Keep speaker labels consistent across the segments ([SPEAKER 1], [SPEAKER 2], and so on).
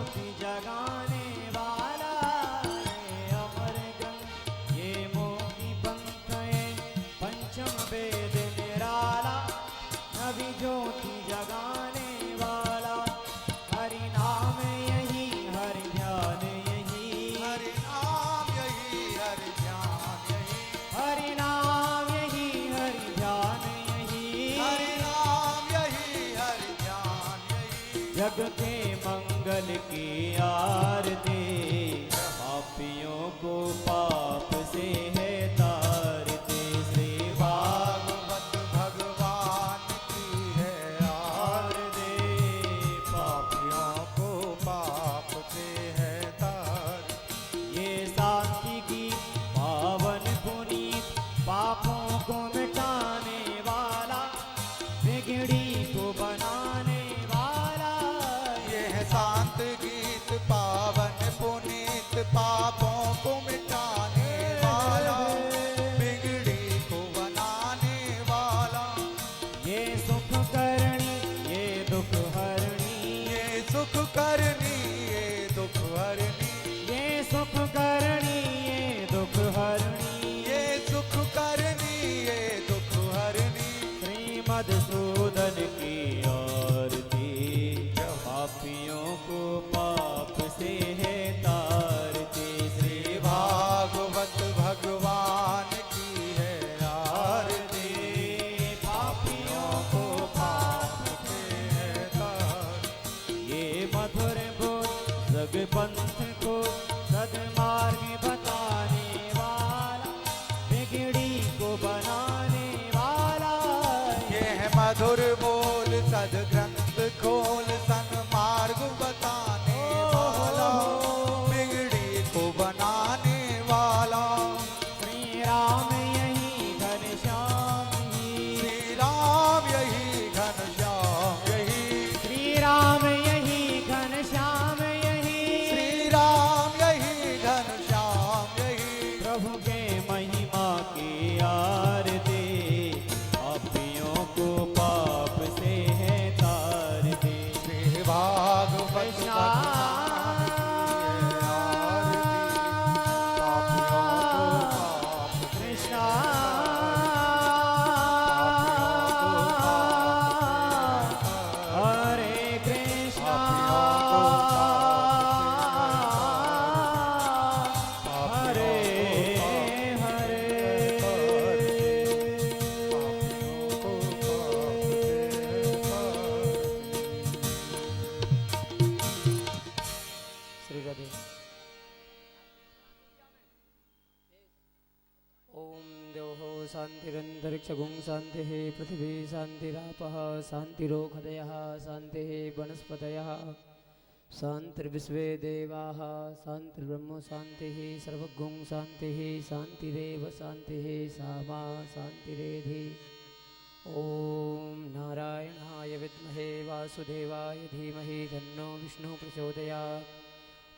[SPEAKER 1] ज्योति जगाने वाला, ये अमर ग्रंथ ये मोक्ति पंथ ये पंचम वेद निराला, नवी ज्योति जगाने वाला। हरि नाम यही हरि ध्यान यही,
[SPEAKER 2] हरि नाम यही हरि ध्यान यही,
[SPEAKER 1] हरि नाम यही हरि ध्यान यही,
[SPEAKER 2] हरि नाम यही हरि ध्यान यही।
[SPEAKER 1] जग के मंगल की आरती, पापियों को पाप से है तारते। श्री
[SPEAKER 2] भागवत भगवान की है आरती, पापियों को पाप से है तार।
[SPEAKER 1] ये शांति की पावन पुनीत, पापों को मिटाने वाला, बिगड़ी को बनाने वाला।
[SPEAKER 2] यह शांत गीत पावन पुनीत, पापों को मिटाने वाला, बिगड़ी को बनाने वाला।
[SPEAKER 1] ये सुख करणी ये दुख हरणी,
[SPEAKER 2] ये सुख करनी ये दुख हरनी,
[SPEAKER 1] ये सुख करणी ये दुख हरणी।
[SPEAKER 2] ये सुख करनी ये दुख हरनी।
[SPEAKER 1] श्री मधुसूदन की आरती, पापियों को पाप से है तारते। श्री
[SPEAKER 2] भागवत भगवान की है आरती,
[SPEAKER 1] पापियों को पाप
[SPEAKER 2] से है तार।
[SPEAKER 1] ये मधुर बोल जग पंथ को सदमार्ग बताने वाला, बिगड़ी को बनाने वाला।
[SPEAKER 2] यह मधुर बोल सदग्रंथ खोल, सन्मार्ग बताने वाला, बिगड़ी को बनाने वाला।
[SPEAKER 1] श्री राम यही घनश्याम ही,
[SPEAKER 2] श्री राम यही घनश्याम यही,
[SPEAKER 1] श्री राम यही घनश्याम यही,
[SPEAKER 2] श्री राम यही घनश्याम यही।
[SPEAKER 1] प्रभु के महिमा की आरती, पापियों को पाप से है तारते।
[SPEAKER 2] श्री भागवत
[SPEAKER 1] कृष्णा
[SPEAKER 2] भगवान की है आरती, पापियों को पाप से
[SPEAKER 1] कृष्णा हरे कृष्णा हरे हरे। श्री राधे। ओम देवो शांतिरंतरिक्षगुं शांतिः, पृथिवी शांतिरापः शांतिरोषधयः, शांतिः वनस्पतयः, शांतिर्विश्वे देवाः, शांतिर्ब्रह्म शांतिः, सर्वगुं शांतिः, शांतिरेव शांतिः, सामा शांतिरेधि। ओम नारायणाय विद्महे वासुदेवाय धीमहि तन्नो विष्णु प्रचोदयात्।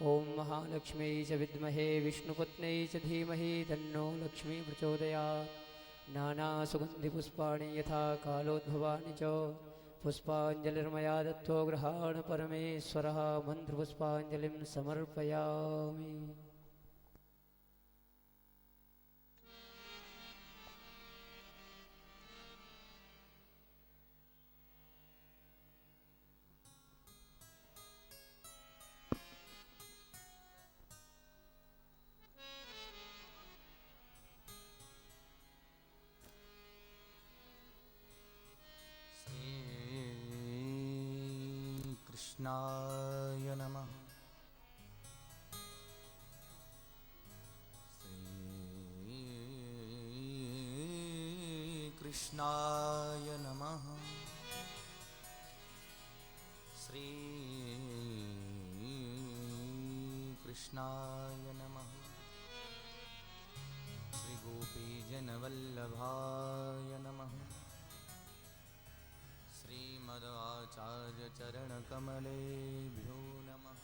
[SPEAKER 1] ओम महालक्ष्मी च विद्महे विष्णुपत्न्यै च धीमहि तन्नो लक्ष्मी प्रचोदयात्। नानासुगन्धिपुष्पाणि यथा कालोद्भवानि च, पुष्पाञ्जलिर्मया दत्तो गृहाण परमेश्वरः। मन्त्रपुष्पाञ्जलिं समर्पयामि।
[SPEAKER 2] कृष्णाय नमः। कृष्णाय नमः। श्री कृष्णाय नमः। श्री गोपीजनवल्लभाय नमः। श्रीमदाचार्यचरणकमलेभ्यो नमः।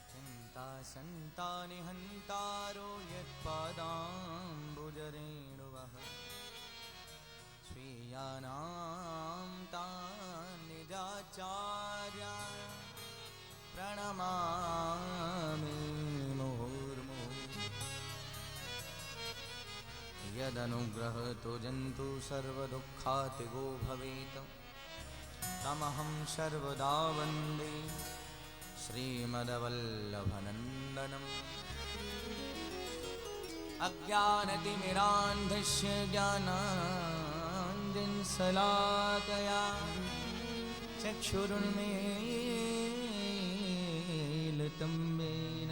[SPEAKER 2] चिन्तासन्तानिहन्तारो यत्पादाम्बुजरेणुवः, स्वीयानां तान् निजाचार्य
[SPEAKER 3] प्रणमामि मुहुर्मुहुः यदनुग्रहतो जन्तु सर्वदुःखातिगो भवेत् तमहं सर्वदा वन्दे श्रीमद्वल्लभनन्दनम् अज्ञानतिमिरान्धस्य ज्ञानाञ्जनशलाकया चक्षुरुन्मीलितं येन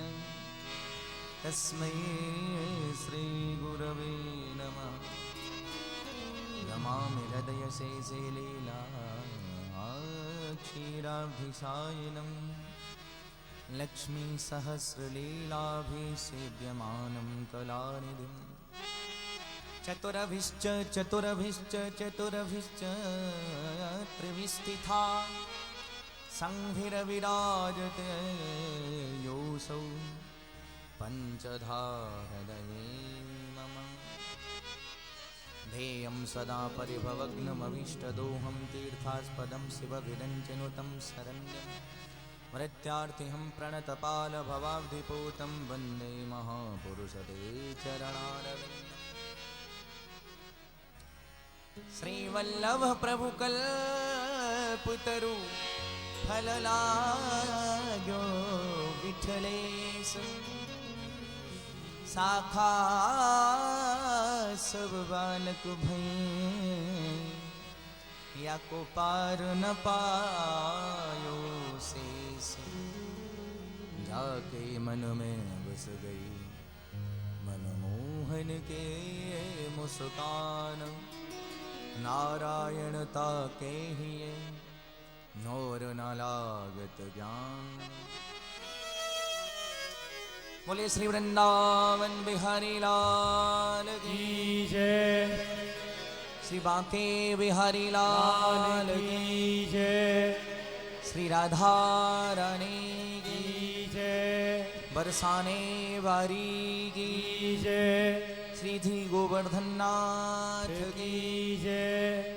[SPEAKER 3] तस्मै श्रीगुरवे नमः नमामि हृदयशेषे लीला क्षीराब्धिसायिनं लक्ष्मीसहस्रलीलाभिसेव्यमानं कलानिधिं चतुरभिश्च त्रिविस्थिता संभिरविराजते योऽसौ पञ्चधा हृदये मम ध्येयं सदा परिभवग्नमभीष्टदोहं तीर्थास्पदं शिवविरञ्जनुतं शरण्यं मृत्यार्थिहं प्रणतपालभवाब्धिपूतं वन्दे महापुरुषते चरणारविन्दम् श्रीवल्लभ प्रभुकल्पतरु फललाग्यो विठलेश साखा सब बालक भई या को पार न पायो शेष जाके मन में बस गई मनमोहन के मुस्कान नारायणता के ही नौर न लागत ज्ञान बोले श्री वृंदावन बिहारी लाल की
[SPEAKER 1] जय
[SPEAKER 3] श्री बांके बिहारी लाल की
[SPEAKER 1] जय
[SPEAKER 3] श्री राधा रानी की
[SPEAKER 1] जय
[SPEAKER 3] बरसाने वारी की
[SPEAKER 1] जय
[SPEAKER 3] श्री धि गोवर्धन नाथ की
[SPEAKER 1] जय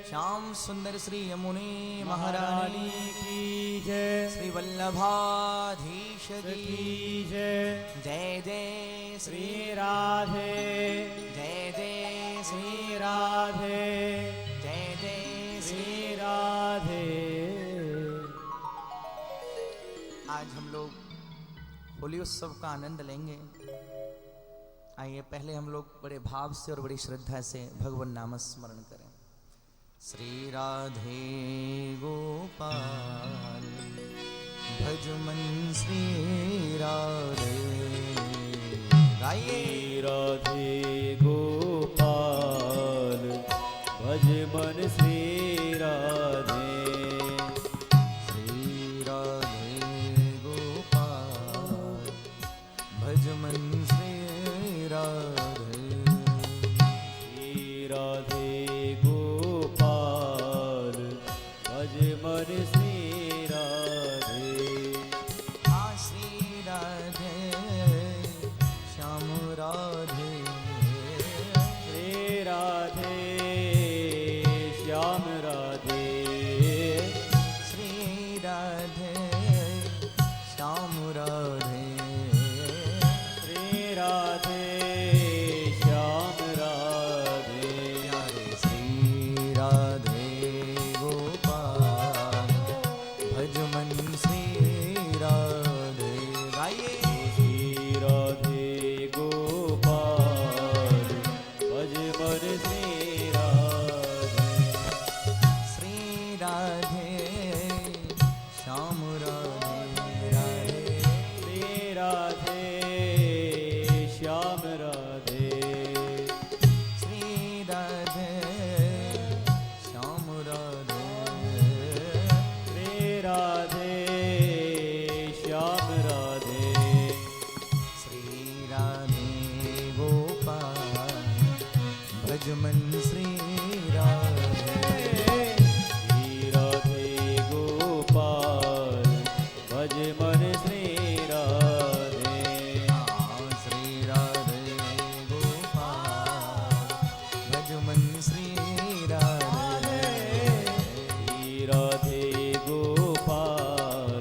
[SPEAKER 3] श्याम सुंदर श्री यमुनी
[SPEAKER 1] महारानी
[SPEAKER 3] महारानी
[SPEAKER 1] की जय
[SPEAKER 3] श्री वल्लभाधीश की
[SPEAKER 1] जय
[SPEAKER 3] जय जय श्री
[SPEAKER 1] श्री राधे
[SPEAKER 3] जय जय श्री
[SPEAKER 1] श्री राधे
[SPEAKER 3] जय जय श्री
[SPEAKER 1] श्री राधे।
[SPEAKER 3] आज हम लोग होली उत्सव का आनंद लेंगे। आइए पहले हम लोग बड़े भाव से और बड़ी श्रद्धा से भगवान नाम स्मरण करें। श्री राधे गोपाल भज मन श्री राधे गाइए
[SPEAKER 1] राधे गोपाल भज मन श्री राधे
[SPEAKER 3] श्री राधे गोपाल भज मन श्री राधे
[SPEAKER 1] श्री राधे गोपाल भज मन श्री राधे
[SPEAKER 3] हाँ श्री राधे श्याम राधे
[SPEAKER 1] श्री राधे श्याम राधे
[SPEAKER 3] श्री राधे श्याम राधे
[SPEAKER 1] श्री राधे श्याम राधे
[SPEAKER 3] प्यारे श्री राधे गोपाल भज मन श्री राधे गाइए
[SPEAKER 1] श्री राधे गोपाल भज मन श्री राधे
[SPEAKER 3] श्री राधे श्याम राधे राधे
[SPEAKER 1] श्री राधे श्याम राधे
[SPEAKER 3] श्री राधे श्याम राधे
[SPEAKER 1] श्री राधे श्याम राधे
[SPEAKER 3] श्री राधे गोपाल भज मन श्री राधे
[SPEAKER 1] श्री राधे गोपाल भज मन श्री राधे
[SPEAKER 3] हाँ, श्री राधे गोपाल भज मन श्री राधे
[SPEAKER 1] श्री राधे गोपाल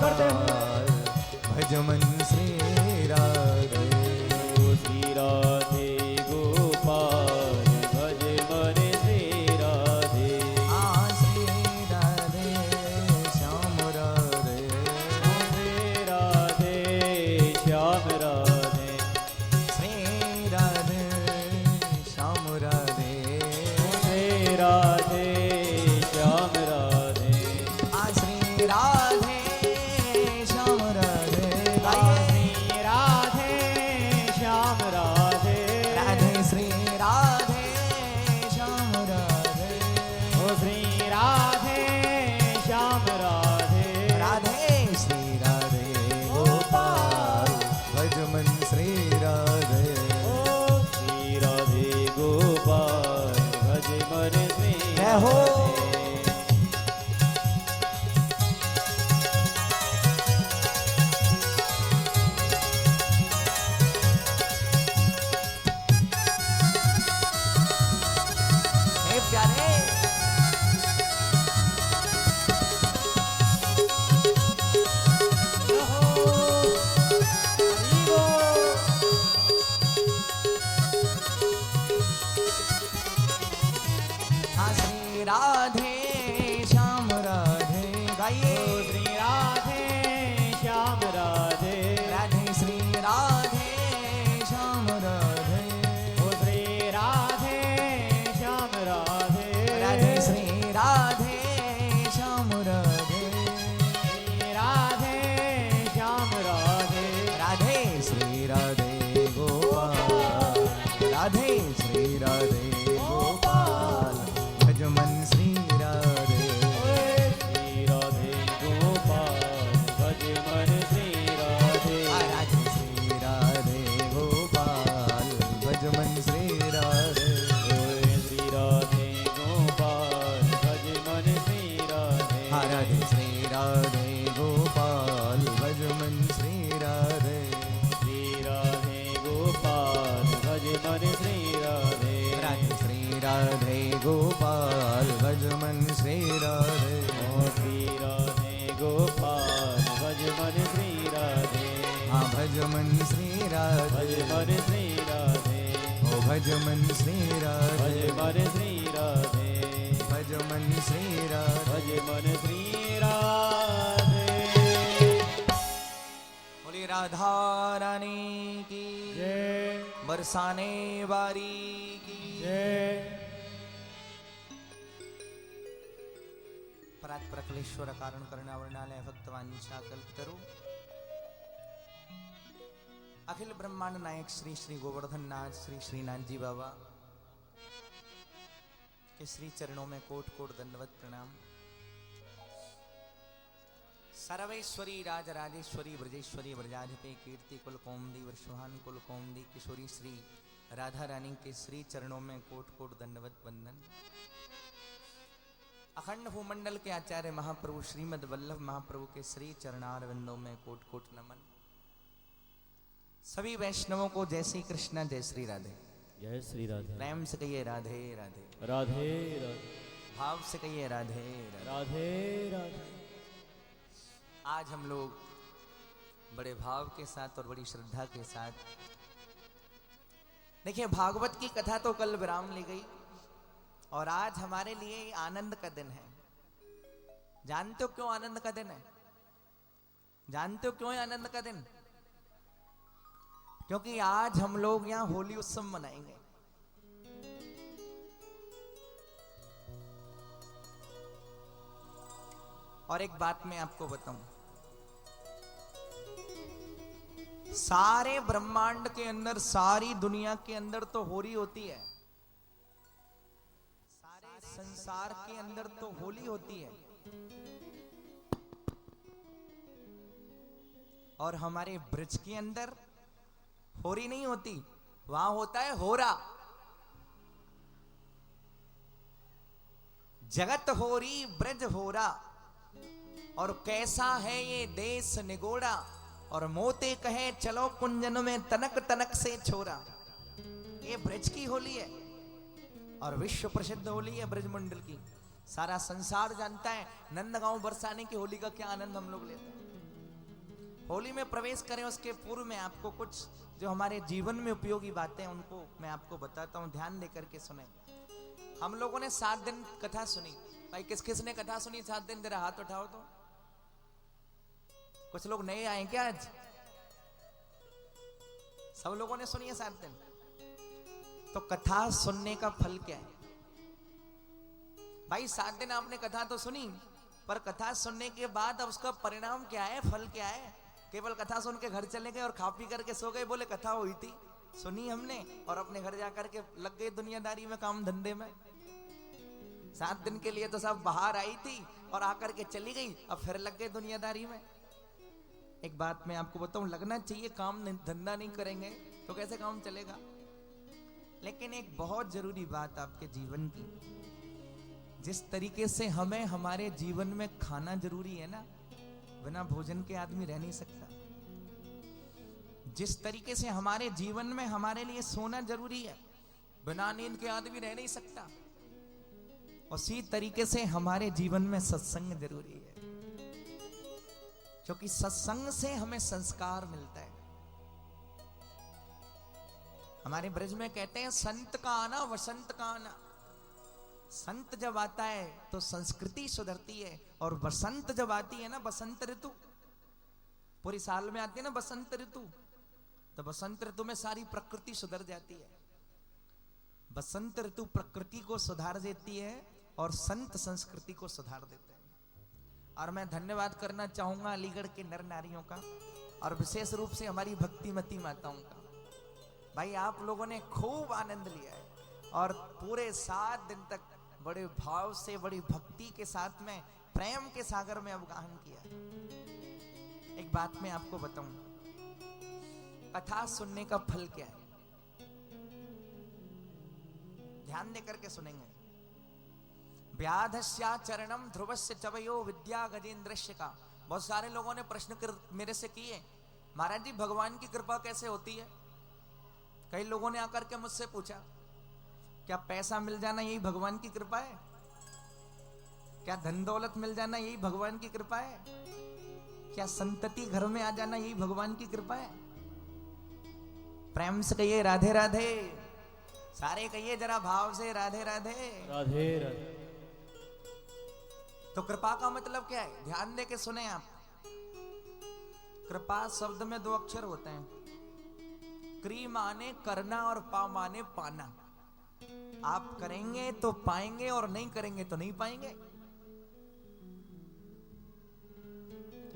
[SPEAKER 1] करते
[SPEAKER 3] गोपाल भज मन श्री राधे।
[SPEAKER 1] श्री राधे गोपाल भज मन श्री राधे।
[SPEAKER 3] श्री राधे श्याम राधे।
[SPEAKER 1] श्री राधे श्याम राधे।
[SPEAKER 3] श्री राधे श्याम राधे।
[SPEAKER 1] श्री राधे श्याम राधे।
[SPEAKER 3] श्री राधे श्याम राधे।
[SPEAKER 1] श्री राधे श्याम राधे।
[SPEAKER 3] राधे श्री राधे श्याम राधे।
[SPEAKER 1] ओ श्री राधे श्याम राधे।
[SPEAKER 3] राधे श्री राधे गोपाल भज मन श्री राधे।
[SPEAKER 1] ओ श्री राधे गोपाल भज मन श्री
[SPEAKER 3] जय हो। हे प्यारे श्री राधे श्याम राधे गाइए।
[SPEAKER 1] श्री राधे श्याम राधे।
[SPEAKER 3] राधे श्री राधे श्याम राधे।
[SPEAKER 1] ओ श्री राधे श्याम राधे।
[SPEAKER 3] राधे श्री राधे श्याम राधे।
[SPEAKER 1] श्री राधे श्याम राधे।
[SPEAKER 3] राधे श्री राधे गोपाल। राधे श्री राधे गोपाल भज मन श्री राधे।
[SPEAKER 1] श्री राधे गोपाल भज मन श्री राधे।
[SPEAKER 3] राधे श्री राधे गोपाल भज मन श्री राधे।
[SPEAKER 1] श्री राधे गोपाल भज मन श्री राधे।
[SPEAKER 3] राधे श्री राधे गोपाल भज मन श्री राधे।
[SPEAKER 1] श्री राधे गोपाल भज मन श्री राधे।
[SPEAKER 3] राधे श्री राधे गोपाल भज मन श्री राधे।
[SPEAKER 1] ओ श्री राधे गोपाल भज मन श्री राधे।
[SPEAKER 3] भज मन श्री
[SPEAKER 1] भज
[SPEAKER 3] राधे।
[SPEAKER 1] मन श्री राधे।
[SPEAKER 3] ओ भज मन श्री
[SPEAKER 1] भज
[SPEAKER 3] राधे।
[SPEAKER 1] मन श्री राधे।
[SPEAKER 3] भज मन श्री राधे।
[SPEAKER 1] भज मन श्री राधे।
[SPEAKER 3] बोली राधा रानी की
[SPEAKER 1] जय
[SPEAKER 3] बरसाने वारी की
[SPEAKER 1] जय।
[SPEAKER 3] परात प्रकलेश्वर कारण करणावर्णालय भक्तवांछा कल्पतरु अखिल ब्रह्मांड नायक श्री श्री गोवर्धन नाथ श्री श्रीनाथ जी बाबा के श्री चरणों में कोट कोट दंडवत प्रणाम। सर्वेश्वरी राज राजेश्वरी ब्रजेश्वरी ब्रजाधिपे कीर्ति कुल कौमदी वर्षवान कुल कौमदी किशोरी श्री राधा रानी के श्री चरणों में कोट कोट दंडवत वंदन। अखंड भूमंडल के आचार्य महाप्रभु श्रीमद वल्लभ महाप्रभु के श्री चरणार विंदों में कोट कोट नमन। सभी वैष्णवों को जय श्री कृष्णा जय श्री राधे।
[SPEAKER 1] जय श्री राधे।
[SPEAKER 3] प्रेम से कहिए राधे राधे।
[SPEAKER 1] राधे राधे।
[SPEAKER 3] भाव से कहिए राधे राधे।
[SPEAKER 1] राधे राधे।
[SPEAKER 3] आज हम लोग बड़े भाव के साथ और बड़ी श्रद्धा के साथ देखिए भागवत की कथा तो कल विराम ले गई और आज हमारे लिए आनंद का दिन है। जानते हो क्यों आनंद का दिन है? जानते हो क्यों है आनंद का दिन? क्योंकि आज हम लोग यहां होली उत्सव मनाएंगे। और एक बात मैं आपको बताऊं, सारे ब्रह्मांड के अंदर सारी दुनिया के अंदर तो होली होती है, सारे संसार के अंदर तो होली होती है और हमारे ब्रज के अंदर होरी नहीं होती, वहां होता है होरा। जगत होरी ब्रज होरा और कैसा है ये देश निगोड़ा और मोते कहे चलो कुंजन में तनक तनक से छोरा। ये ब्रज की होली है और विश्व प्रसिद्ध होली है ब्रज मंडल की। सारा संसार जानता है नंदगांव बरसाने की होली का क्या आनंद हम लोग लेते हैं। होली में प्रवेश करें उसके पूर्व में आपको कुछ जो हमारे जीवन में उपयोगी बातें हैं उनको मैं आपको बताता हूं, ध्यान देकर के सुने। हम लोगों ने 7 दिन कथा सुनी। भाई किस किस ने कथा सुनी 7 दिन? जरा हाथ उठाओ तो। कुछ लोग नए आए क्या आज? सब लोगों ने सुनी है 7 दिन। तो कथा सुनने का फल क्या है? भाई 7 दिन आपने कथा तो सुनी, पर कथा सुनने के बाद अब उसका परिणाम क्या है, फल क्या है? केवल कथा सुन के घर चले गए और खा पी करके सो गए, बोले कथा हुई थी, सुनी हमने, और अपने घर जाकर के लग गए दुनियादारी में, काम धंधे में। 7 दिन के लिए तो सब बाहर आई थी और आकर के चली गई, अब फिर लग गए दुनियादारी में। एक बात मैं आपको बताऊं, लगना चाहिए, काम धंधा नहीं करेंगे तो कैसे काम चलेगा? लेकिन एक बहुत जरूरी बात आपके जीवन की, जिस तरीके से हमें हमारे जीवन में खाना जरूरी है ना, बिना भोजन के आदमी रह नहीं सकता। जिस तरीके से हमारे जीवन में हमारे लिए सोना जरूरी है, बिना नींद के आदमी रह नहीं सकता, उसी तरीके से हमारे जीवन में सत्संग जरूरी है, क्योंकि सत्संग से हमें संस्कार मिलता है। हमारे ब्रज में कहते हैं संत का आना वसंत का आना। संत जब आता है तो संस्कृति सुधरती है, और बसंत जब आती है ना, बसंत ऋतु पूरी साल में आती है ना बसंत ऋतु, तो बसंत ऋतु में सारी प्रकृति सुधर जाती है। बसंत ऋतु प्रकृति को सुधार देती है और संत संस्कृति को सुधार देते हैं। और मैं धन्यवाद करना चाहूंगा अलीगढ़ के नर नारियों का, और विशेष रूप से हमारी भक्तिमती माताओं का। भाई आप लोगों ने खूब आनंद लिया है, और पूरे 7 दिन तक बड़े भाव से, बड़ी भक्ति के साथ में, प्रेम के सागर में अवगाहन किया। एक बात मैं आपको बताऊं, कथा सुनने का फल क्या है? ध्यान देकर के सुनेंगे। व्याधस्या चरणम ध्रुवस्य चवयो विद्या गजेंद्रस्य का। बहुत सारे लोगों ने प्रश्न मेरे से किए, महाराज जी भगवान की कृपा कैसे होती है? कई लोगों ने आकर के मुझसे पूछा, क्या पैसा मिल जाना यही भगवान की कृपा है? क्या धन दौलत मिल जाना यही भगवान की कृपा है? क्या संतति घर में आ जाना यही भगवान की कृपा है? प्रेम से कहिए राधे राधे। सारे कहिए जरा भाव से राधे राधे।
[SPEAKER 1] राधे राधे।
[SPEAKER 3] तो कृपा का मतलब क्या है? ध्यान दे के सुने आप। कृपा शब्द में 2 अक्षर होते हैं, क्री माने करना और पा माने पाना। आप करेंगे तो पाएंगे और नहीं करेंगे तो नहीं पाएंगे।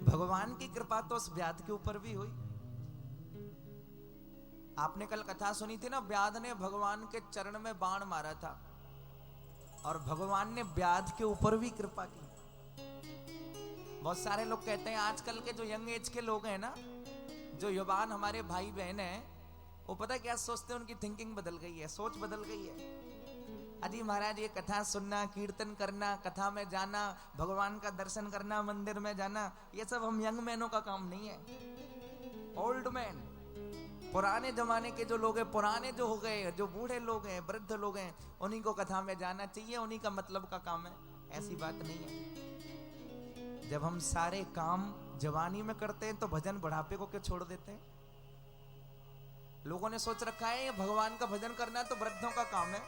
[SPEAKER 3] भगवान की कृपा तो उस व्याध के ऊपर भी हुई। आपने कल कथा सुनी थी ना, व्याध ने भगवान के चरण में बाण मारा था, और भगवान ने व्याध के ऊपर भी कृपा की। बहुत सारे लोग कहते हैं, आजकल के जो यंग एज के लोग हैं ना, जो युवान हमारे भाई बहन हैं, वो पता क्या सोचते हैं? उनकी थिंकिंग बदल गई है, सोच बदल गई है। अजी महाराज ये कथा सुनना, कीर्तन करना, कथा में जाना, भगवान का दर्शन करना, मंदिर में जाना, ये सब हम यंग मैनों का काम नहीं है। ओल्ड मैन, पुराने जमाने के जो लोग हैं, पुराने जो हो गए, जो बूढ़े लोग हैं, वृद्ध लोग हैं, उन्हीं को कथा में जाना चाहिए, उन्हीं का मतलब का काम है। ऐसी बात नहीं है। जब हम सारे काम जवानी में करते हैं तो भजन बुढ़ापे को क्यों छोड़ देते हैं? लोगों ने सोच रखा है ये भगवान का भजन करना तो वृद्धों का काम है।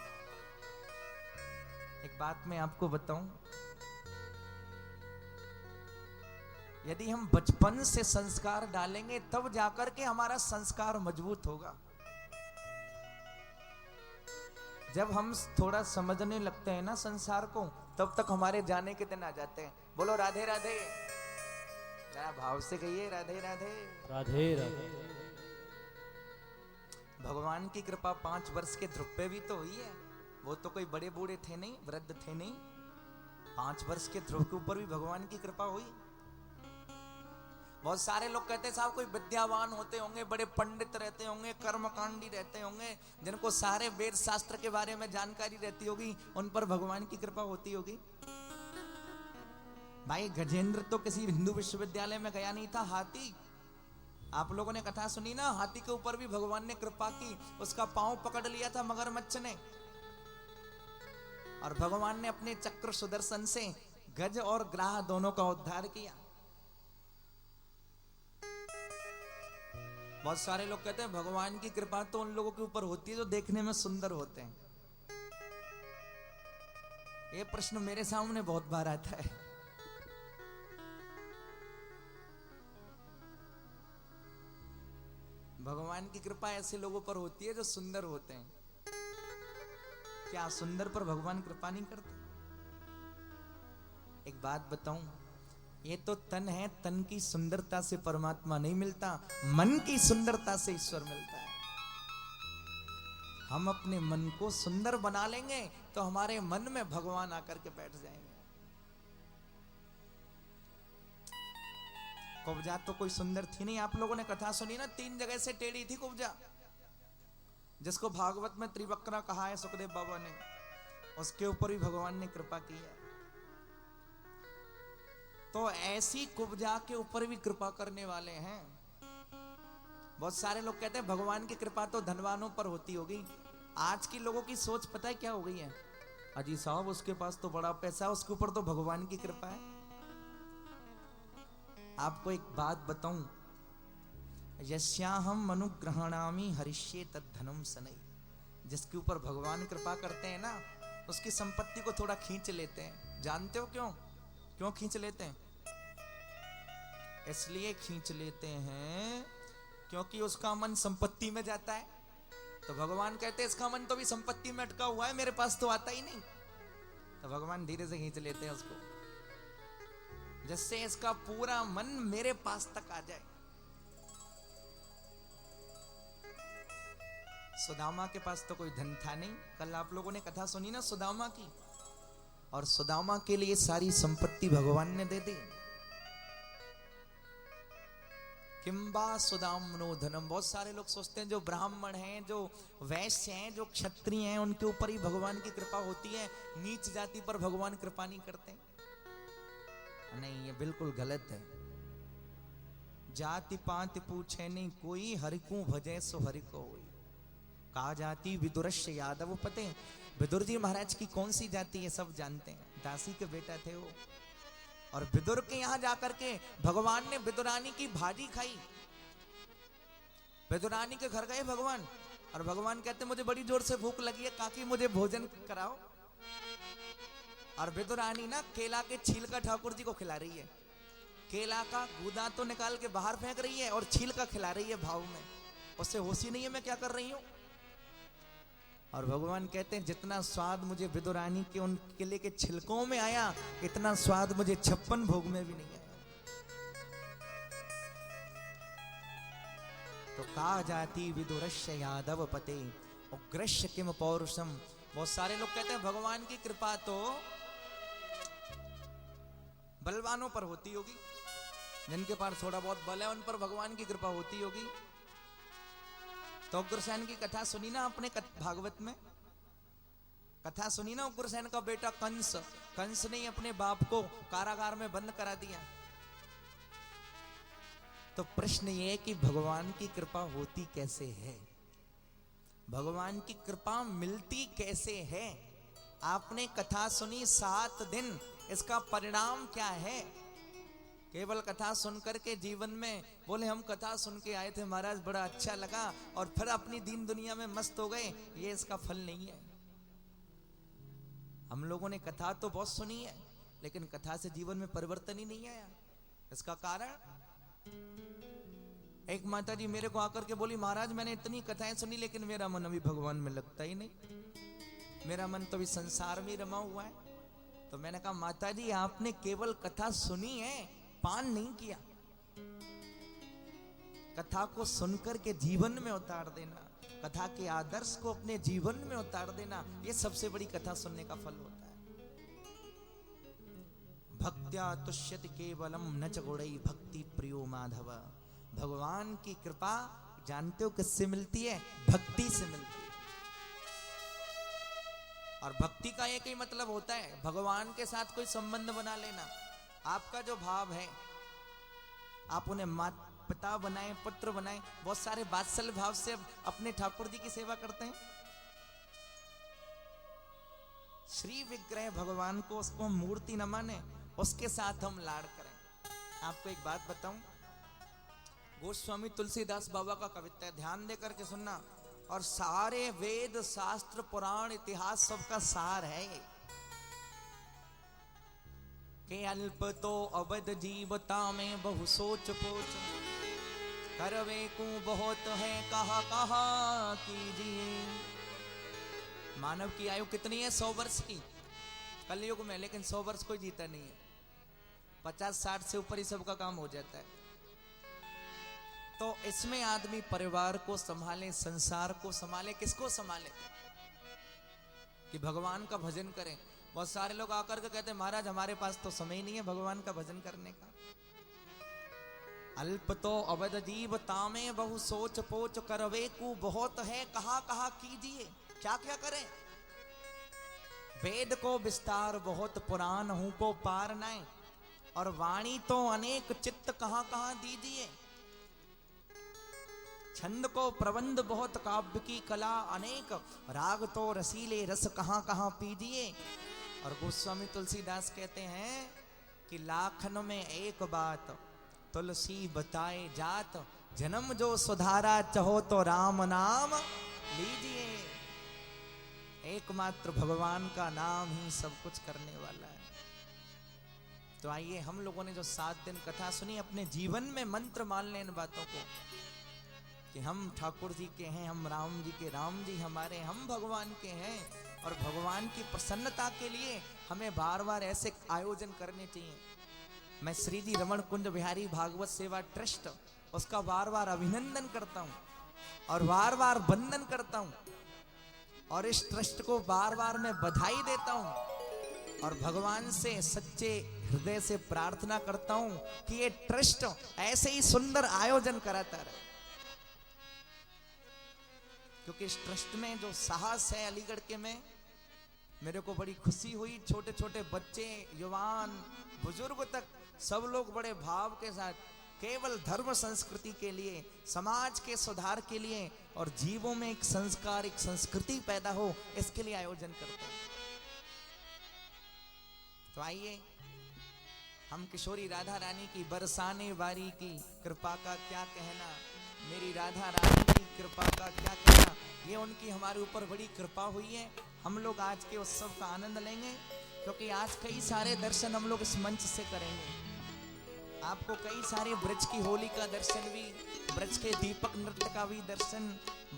[SPEAKER 3] एक बात मैं आपको बताऊं, यदि हम बचपन से संस्कार डालेंगे तब जाकर के हमारा संस्कार मजबूत होगा। जब हम थोड़ा समझने लगते हैं ना संसार को, तब तक हमारे जाने के दिन आ जाते हैं। बोलो राधे राधे। जरा भाव से कहिए राधे राधे।
[SPEAKER 1] राधे राधे।
[SPEAKER 3] भगवान की कृपा 5 वर्ष के ध्रुव पे भी तो हुई है। वो तो कोई बड़े बूढ़े थे नहीं, वृद्ध थे नहीं। 5 वर्ष के ध्रुव के ऊपर भी भगवान की कृपा हुई। बहुत सारे लोग कहते हैं साहब कोई विद्यावान होते होंगे, बड़े पंडित रहते होंगे, कर्मकांडी रहते होंगे, जिनको सारे वेद शास्त्र के बारे में जानकारी रहती होगी, उन पर भगवान की कृपा होती होगी। भाई गजेंद्र तो किसी हिंदू विश्वविद्यालय में गया नहीं था, हाथी। आप लोगों ने कथा सुनी ना, हाथी के ऊपर भी भगवान ने कृपा की, उसका पांव पकड़ लिया था मगरमच्छ ने, और भगवान ने अपने चक्र सुदर्शन से गज और ग्राह दोनों का उद्धार किया। बहुत सारे लोग कहते हैं भगवान की कृपा तो उन लोगों के ऊपर होती है जो देखने में सुंदर होते हैं। ये प्रश्न मेरे सामने बहुत बार आता है। भगवान की कृपा ऐसे लोगों पर होती है जो सुंदर होते हैं। क्या सुंदर पर भगवान कृपा नहीं करते? एक बात बताऊं, ये तो तन है, तन की सुंदरता से परमात्मा नहीं मिलता, मन की सुंदरता से ईश्वर मिलता है। हम अपने मन को सुंदर बना लेंगे तो हमारे मन में भगवान आकर के बैठ जाएंगे। कुब्जा तो कोई सुंदर थी नहीं। आप लोगों ने कथा सुनी ना, 3 जगह से टेढ़ी थी कुब्जा, जिसको भागवत में त्रिवक्रा कहा है सुखदेव बाबा ने, उसके ऊपर भी भगवान ने कृपा की है। तो ऐसी कुब्जा के ऊपर भी कृपा करने वाले हैं। बहुत सारे लोग कहते हैं भगवान की कृपा तो धनवानों पर होती होगी। आज की लोगों की सोच पता है क्या हो गई है? अजी साहब उसके पास तो बड़ा पैसा है, उसके ऊपर तो भगवान की कृपा है। आपको एक बात बताऊं, यस्याहम अनुग्रहणामि हरिष्ये तद्धनम सनई। जिसके ऊपर भगवान कृपा करते हैं ना, उसकी संपत्ति को थोड़ा खींच लेते हैं। जानते हो क्यों? क्यों खींच लेते हैं? इसलिए खींच लेते हैं क्योंकि उसका मन संपत्ति में जाता है। तो भगवान कहते हैं इसका मन तो भी संपत्ति में अटका हुआ है, मेरे पास तो आता ही नहीं। तो भगवान धीरे से खींच लेते हैं उसको, जिससे इसका पूरा मन मेरे पास तक आ जाए। सुदामा के पास तो कोई धन था नहीं। कल आप लोगों ने कथा सुनी ना सुदामा की, और सुदामा के लिए सारी संपत्ति भगवान ने दे दी। किंबा सुदामनो धनम। बहुत सारे लोग सोचते हैं जो ब्राह्मण हैं, जो वैश्य हैं, जो क्षत्रिय हैं, उनके ऊपर ही भगवान की कृपा होती है, नीच जाति पर भगवान कृपा नहीं करते। नहीं, ये बिल्कुल गलत है। जाति पात पूछे नहीं कोई, हरि को भजे सो हरि को होई। कहा जाति विदुरश्य यादव पते। विदुर जी महाराज की कौन सी जाति है सब जानते हैं, दासी के बेटा थे वो। और विदुर के यहां जाकर के भगवान ने विदुरानी की भाजी खाई। विदुरानी के घर गए भगवान, और भगवान कहते मुझे बड़ी जोर से भूख लगी है, काकी मुझे भोजन कराओ। और विदुरानी ना केला के छील का ठाकुर जी को खिला रही है। केला का गूदा तो निकाल के बाहर फेंक रही है और छील का खिला रही है भाव में। उससे होश ही नहीं है मैं क्या कर रही हूं। और भगवान कहते हैं जितना स्वाद मुझे विदुरानी के उन केले के छिलकों में आया, इतना स्वाद मुझे 56 भोग में भी नहीं आया। तो कहा जाती विदुरश्य यादव पते उग्रश्य किम पौरुषम। बहुत सारे लोग कहते हैं भगवान की कृपा तो बलवानों पर होती होगी, जिनके पास थोड़ा बहुत बल है उन पर भगवान की कृपा होती होगी। तो उग्रसेन की कथा सुनी ना आपने भागवत में? कथा सुनी ना उग्रसेन का बेटा कंस। कंस ने अपने बाप को कारागार में बंद करा दिया। तो प्रश्न ये है कि भगवान की कृपा होती कैसे है, भगवान की कृपा मिलती कैसे है? आपने कथा सुनी 7 दिन, इसका परिणाम क्या है? केवल कथा सुनकर के जीवन में बोले हम कथा सुन के आए थे महाराज, बड़ा अच्छा लगा, और फिर अपनी दीन दुनिया में मस्त हो गए, ये इसका फल नहीं है। हम लोगों ने कथा तो बहुत सुनी है, लेकिन कथा से जीवन में परिवर्तन ही नहीं आया। इसका कारण, एक माता जी मेरे को आकर के बोली महाराज मैंने इतनी कथाएं सुनी लेकिन मेरा मन अभी भगवान में लगता ही नहीं, मेरा मन तो अभी संसार में रमा हुआ है। तो मैंने कहा माता जी आपने केवल कथा सुनी है, पान नहीं किया। कथा को सुनकर के जीवन में उतार देना, कथा के आदर्श को अपने जीवन में उतार देना, ये सबसे बड़ी कथा सुनने का फल होता है। भक्त्या तुष्यति केवलम न च गुणै भक्ति प्रियो माधव। भगवान की कृपा जानते हो किससे मिलती है? भक्ति से मिलती है। और भक्ति का एक ही मतलब होता है भगवान के साथ कोई संबंध बना लेना। आपका जो भाव है, आप उन्हें माता पिता बनाए, पुत्र बनाए, बहुत सारे वात्सल्य भाव से अपने ठाकुर जी की सेवा करते हैं। श्री विग्रह भगवान को, उसको मूर्ति न माने, उसके साथ हम लाड़ करें। आपको एक बात बताऊं, गोस्वामी तुलसीदास बाबा का कविता है, ध्यान दे करके सुनना। और सारे वेद शास्त्र पुराण इतिहास सबका सार है ये कि अल्प तो अवध जीवता में बहु सोच पोच करवे को बहुत है कहा कहा कीजिए। मानव की आयु कितनी है? 100 वर्ष की कलयुग में, लेकिन 100 वर्ष कोई जीता नहीं है। 50-60 से ऊपर ही सबका काम हो जाता है। तो इसमें आदमी परिवार को संभाले, संसार को संभाले। किसको संभाले? कि भगवान का भजन करें। बहुत सारे लोग आकर के कहते हैं महाराज हमारे पास तो समय ही नहीं है भगवान का भजन करने का। अल्प तो अवध जीव तामे बहु सोच पोच करवे को बहुत है कहा कहा कीजिए। क्या क्या करें? वेद को विस्तार बहुत पुराण हूं को पार नाय, और वाणी तो अनेक चित्त कहां कहां दीजिए। छंद को प्रबंध बहुत काव्य की कला अनेक, राग तो रसीले रस कहां कहां पीजिए। और गोस्वामी तुलसीदास कहते हैं कि लाखन में एक बात तुलसी बताए जात, जन्म जो सुधारा चाहो तो राम नाम लीजिए। एकमात्र भगवान का नाम ही सब कुछ करने वाला है। तो आइए हम लोगों ने जो 7 दिन कथा सुनी, अपने जीवन में मंत्र मान लें इन बातों को कि हम ठाकुर जी के हैं, हम राम जी के, राम जी हमारे, हम भगवान के हैं। और भगवान की प्रसन्नता के लिए हमें बार बार ऐसे आयोजन करने चाहिए। मैं श्री जी रमण कुंज बिहारी भागवत सेवा ट्रस्ट उसका बार बार अभिनंदन करता हूं और बार बार वंदन करता हूं, और इस ट्रस्ट को बार बार मैं बधाई देता हूं। और भगवान से सच्चे हृदय से प्रार्थना करता हूं कि ये ट्रस्ट ऐसे ही सुंदर आयोजन कराता रहे, क्योंकि इस ट्रस्ट में जो साहस है अलीगढ़ के में, मेरे को बड़ी खुशी हुई। छोटे छोटे बच्चे, युवान, बुजुर्ग तक सब लोग बड़े भाव के साथ केवल धर्म संस्कृति के लिए, समाज के सुधार के लिए और जीवों में एक संस्कार, एक संस्कृति पैदा हो, इसके लिए आयोजन करते हैं। तो आइए हम किशोरी राधा रानी की बरसाने वारी की कृपा का क्या कहना, मेरी राधा रानी की कृपा का क्या कहना, ये उनकी हमारे ऊपर बड़ी कृपा हुई है। हम लोग आज के उत्सव का आनंद लेंगे, क्योंकि आज कई सारे दर्शन हम लोग इस मंच से करेंगे। आपको कई सारे ब्रज की होली का दर्शन भी, ब्रज के दीपक नृत्य का भी दर्शन,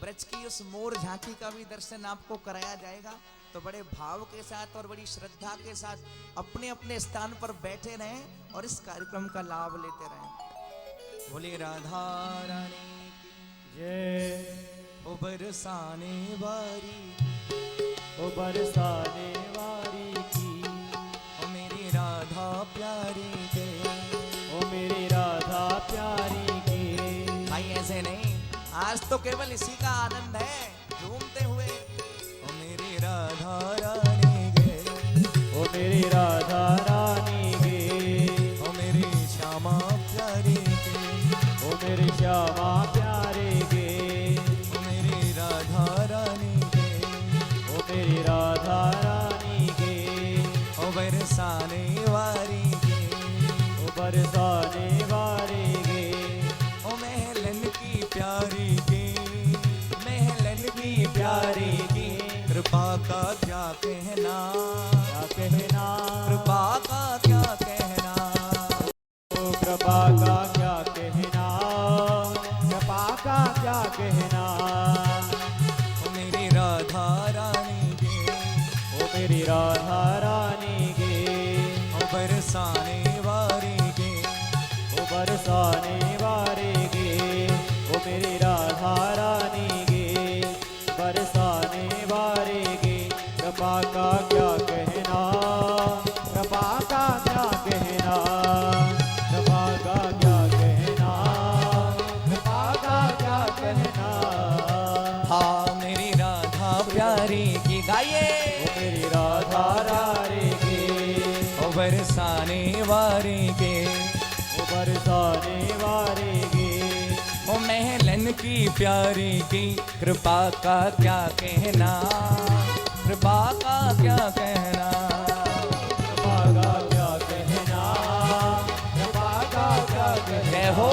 [SPEAKER 3] ब्रज की उस मोर झांकी का भी दर्शन आपको कराया जाएगा। तो बड़े भाव के साथ और बड़ी श्रद्धा के साथ अपने अपने स्थान पर बैठे रहें और इस कार्यक्रम का लाभ लेते रहें। बोले राधा रानी
[SPEAKER 1] जय।
[SPEAKER 3] ओ बरसाने वारी,
[SPEAKER 1] ओ बरसाने वारी की,
[SPEAKER 3] ओ मेरी राधा प्यारी के,
[SPEAKER 1] ओ मेरी राधा प्यारी की।
[SPEAKER 3] भाई ऐसे नहीं, आज तो केवल इसी का आनंद है, झूमते हुए। ओ मेरी राधा रानी गे,
[SPEAKER 1] ओ मेरी राधा रानी गे,
[SPEAKER 3] ओ मेरी श्यामा प्यारी के,
[SPEAKER 1] ओ मेरी श्यामा प्यारे गे,
[SPEAKER 3] ओ मेरी राधा रानी गे,
[SPEAKER 1] ओ मेरी राधा रानी गे,
[SPEAKER 3] ओ बरसाने वारी गे,
[SPEAKER 1] ओ बरसाने वारी गे,
[SPEAKER 3] ओ महलन की प्यारी गे, महलन की प्यारी गे। कृपा का क्या कहना,
[SPEAKER 1] क्या कहना,
[SPEAKER 3] कृपा का क्या कहना,
[SPEAKER 1] ओ कृपा का क्या कहना, कृपा का क्या कहना।
[SPEAKER 3] ओ मेरी राधा रानी गे,
[SPEAKER 1] ओ मेरी राधा रानी गे,
[SPEAKER 3] ओ बरसाने वारी गे,
[SPEAKER 1] ओ बरसाने वारे गे, ओ मेरी राधा रानी गे, बरसाने वारे गे। कृपा का क्या कहना, कृपा का क्या कहना, कृपा का क्या कहना, कृपा का क्या कहना।
[SPEAKER 3] हाँ मेरी राधा प्यारी की गाइए।
[SPEAKER 1] ओ मेरी राधा रानी गे,
[SPEAKER 3] ओ बरसाने वारी गे,
[SPEAKER 1] ओ बरसाने वारे गे,
[SPEAKER 3] ओ महलन की प्यारी की। कृपा का क्या कहना, कृपा का क्या कहना,
[SPEAKER 1] कृपा का क्या कहना, कृपा का क्या कहना।
[SPEAKER 3] जय हो।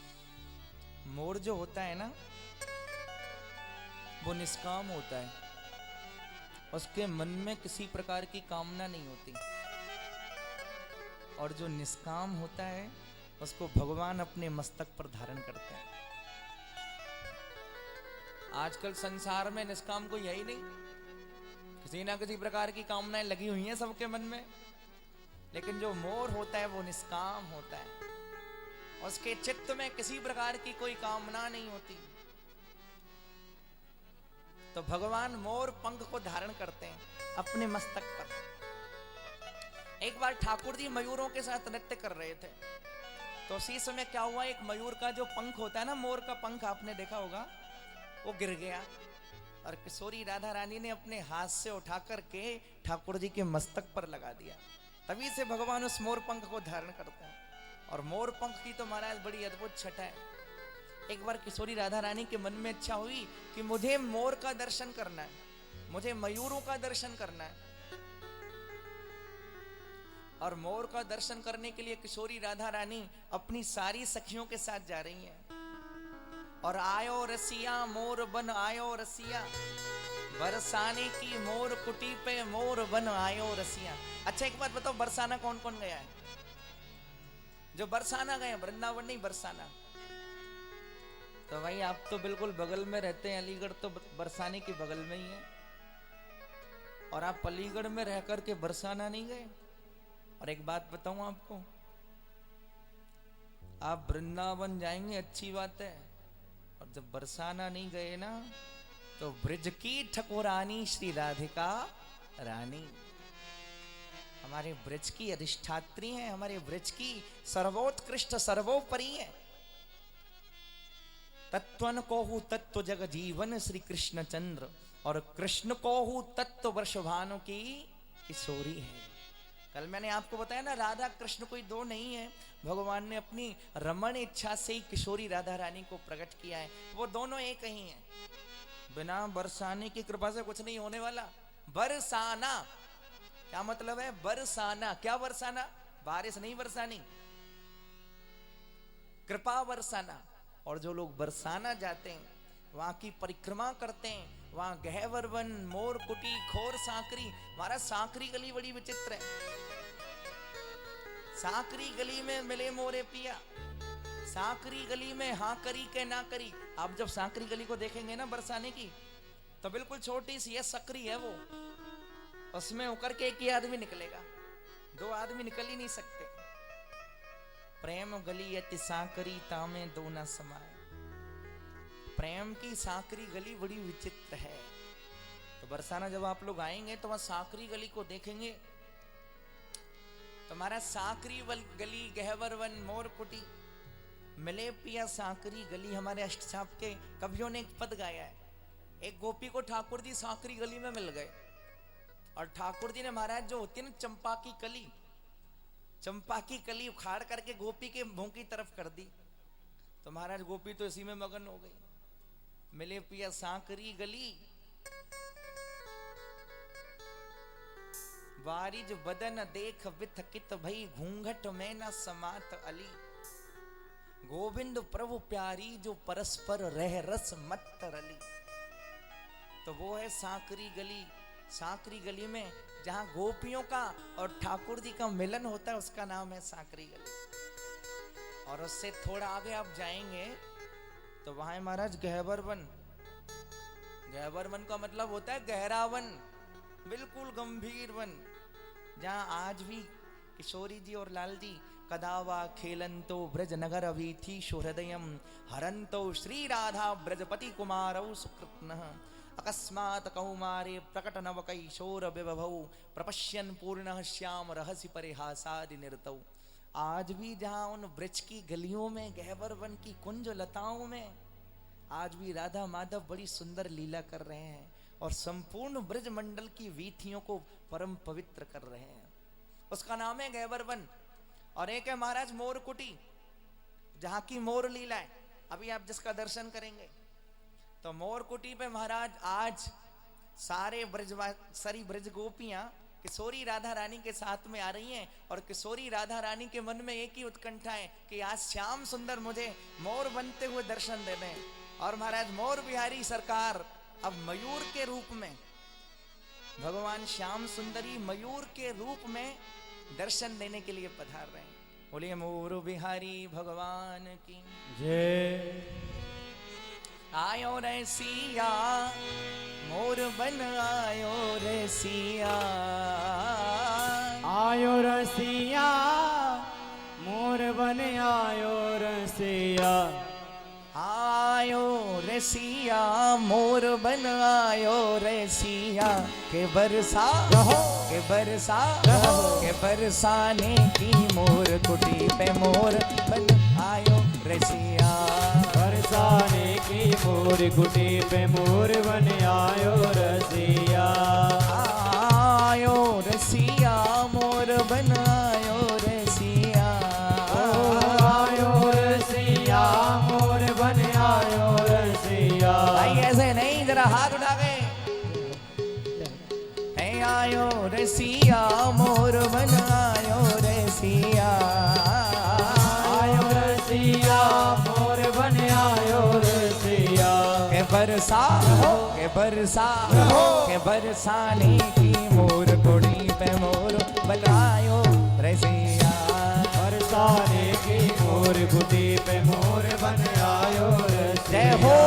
[SPEAKER 3] मोर जो होता है ना, वो निष्काम होता है, उसके मन में किसी प्रकार की कामना नहीं होती। और जो निष्काम होता है उसको भगवान अपने मस्तक पर धारण करते हैं। आजकल संसार में निष्काम कोई है ही नहीं, किसी ना किसी प्रकार की कामनाएं लगी हुई हैं सबके मन में। लेकिन जो मोर होता है वो निष्काम होता है, उसके चित्त में किसी प्रकार की कोई कामना नहीं होती। तो भगवान मोर पंख को धारण करते हैं अपने मस्तक पर। एक बार ठाकुर जी मयूरों के साथ नृत्य कर रहे थे, तो उसी समय क्या हुआ, एक मयूर का जो पंख होता है ना, मोर का पंख आपने देखा होगा, वो गिर गया। और किशोरी राधा रानी ने अपने हाथ से उठा करके ठाकुर जी के मस्तक पर लगा दिया। तभी से भगवान उस मोर पंख को धारण करते हैं। और मोर पंख की तो महाराज बड़ी अद्भुत छटा है। एक बार किशोरी राधा रानी के मन में इच्छा हुई कि मुझे मोर का दर्शन करना है, मुझे मयूरों का दर्शन करना है। और मोर का दर्शन करने के लिए किशोरी राधा रानी अपनी सारी सखियों के साथ जा रही हैं। और आयो रसिया मोर बन आयो रसिया, बरसाने की मोर कुटी पे मोर बन आयो रसिया। अच्छा एक बात बताओ, बरसाना कौन कौन गया है? जो बरसाना गए, वृंदावन नहीं बरसाना। तो भाई आप तो बिल्कुल बगल में रहते हैं, अलीगढ़ तो बरसाने के बगल में ही है। और आप अलीगढ़ में रह करके बरसाना नहीं गए। और एक बात बताऊं आपको, आप वृंदावन जाएंगे अच्छी बात है, और जब बरसाना नहीं गए ना, तो ब्रज की ठकुरानी श्री राधिका रानी हमारे ब्रज की अधिष्ठात्री हैं, हमारे ब्रज की सर्वोत्कृष्ट सर्वोपरि है। तत्वन को हु तत्व जग जीवन श्री कृष्ण चंद्र, और कृष्ण को हु तत्व वर्षभानु की किशोरी है। कल मैंने आपको बताया ना, राधा कृष्ण कोई दो नहीं है, भगवान ने अपनी रमण इच्छा से ही किशोरी राधा रानी को प्रकट किया है। वो दोनों एक ही हैं। बिना बरसाने की कृपा से कुछ नहीं होने वाला। बरसाना क्या मतलब है? बरसाना, क्या बरसाना? बारिश नहीं बरसानी, कृपा बरसाना। और जो लोग बरसाना जाते हैं, वहां की परिक्रमा करते हैं, वहां गहवर वन, मोर कुटी, खोर सांकरी। हमारा सांकरी गली बड़ी विचित्र है। सांकरी गली में मिले मोरे पिया, सांकरी गली में हाँ करी के ना करी। आप जब सांकरी गली को देखेंगे ना बरसाने की, तो बिल्कुल छोटी सी है, सकरी है वो, उसमें होकर के एक ही आदमी निकलेगा, दो आदमी निकल ही नहीं सकते। प्रेम गली अति सांकरी तामे दो न समाए। प्रेम की सांकरी गली बड़ी विचित्र है। तो बरसाना जब आप लोग आएंगे तो वहां सांकरी गली को देखेंगे, तो हमारा सांकरी गली, गहवर वन, मोर कुटी, मिले पिया सांकरी गली, हमारे अष्टचाप के कवियों ने एक पद गाया है। एक गोपी को ठाकुर जी सांकरी गली में मिल गए, और ठाकुर जी ने महाराज जो होती है ना चंपा की कली, चंपा की कली उखाड़ करके गोपी के मुंह की तरफ कर दी। तो महाराज गोपी तो इसी में मगन हो गई। मिले पिया सांकरी गली, वारिज बदन देख विथकित भई, घूंघट में न समात अली। गोविंद प्रभु प्यारी जो परस्पर रह रस मत रली। तो वो है सांकरी गली। सांकरी गली में जहां गोपियों का और ठाकुर जी का मिलन होता है, उसका नाम है सांकरी गली। और उससे थोड़ा आगे आप जाएंगे तो वहां है महाराज गहवर वन। गहवर वन का मतलब होता है गहरा वन, बिल्कुल गंभीर वन, जहां आज भी किशोरी जी और लाल जी कदावा खेलंतो ब्रज नगर अवीथीशु हृदयम हरंतो श्री राधा ब्रजपति कुमारौ सुकृत्नः अकस्मात् कौमारे प्रकट नव कैशोर विभवौ प्रपश्यन पूर्ण श्याम रहसि परिहासादि निरतौ। आज भी जहां उन ब्रज की गलियों में, गहवर वन की कुंज लताओं में, आज भी राधा माधव बड़ी सुंदर लीला कर रहे हैं, और संपूर्ण ब्रज मंडल की वीथियों को परम पवित्र कर रहे हैं। उसका नाम है गहवर वन। और एक है महाराज मोर कुटी, जहां की मोर लीला है। अभी आप जिसका दर्शन करेंगे, तो मोर कुटी पे महाराज आज सारी ब्रज गोपियां किशोरी राधा रानी के साथ में आ रही हैं और किशोरी राधा रानी के मन में एक ही उत्कंठा है कि आज श्याम सुंदर मुझे मोर बनते हुए दर्शन दे दें। और महाराज मोर बिहारी सरकार अब मयूर के रूप में, भगवान श्याम सुंदरी मयूर के रूप में दर्शन देने के लिए पधार रहे हैं। बोलिए मोर बिहारी भगवान की
[SPEAKER 1] जय।
[SPEAKER 3] आयो रे सिया मोर बन आयो रे सिया,
[SPEAKER 1] आयो रसिया मोर बन आयो रसिया,
[SPEAKER 3] आयो रे सिया मोर बन आयो रे सिया, के बरसा के बरसा के बरसाने की मोर कुटी पे मोर बन आयो रे सिया,
[SPEAKER 1] बरसाने की मोर कुटी पे मोर बन आयो रसिया,
[SPEAKER 3] आयो रसिया मोर बन आयो रसिया,
[SPEAKER 1] आयो रसिया मोर बन आयो रसिया।
[SPEAKER 3] भाई ऐसे नहीं, जरा हाथ उठा के आयो रसिया मोर बन आयो रसिया,
[SPEAKER 1] आयो रसिया मोर बन आयो रसिया,
[SPEAKER 3] के बरसा के बरसाने की मोर कुड़ी पे मोर बन आयो रसिया,
[SPEAKER 1] बरसाने की मोर कुटी पे मोर बन आयो रसिया।
[SPEAKER 3] जय हो।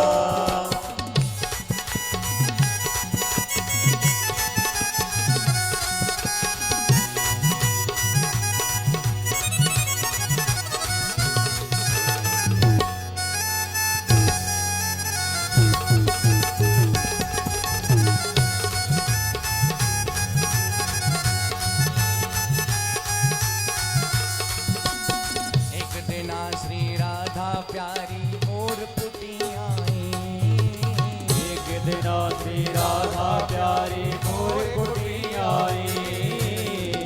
[SPEAKER 3] श्री राधा प्यारी मोर कुटी आई,
[SPEAKER 1] एक दिन श्री राधा प्यारी मोर कुटी आई,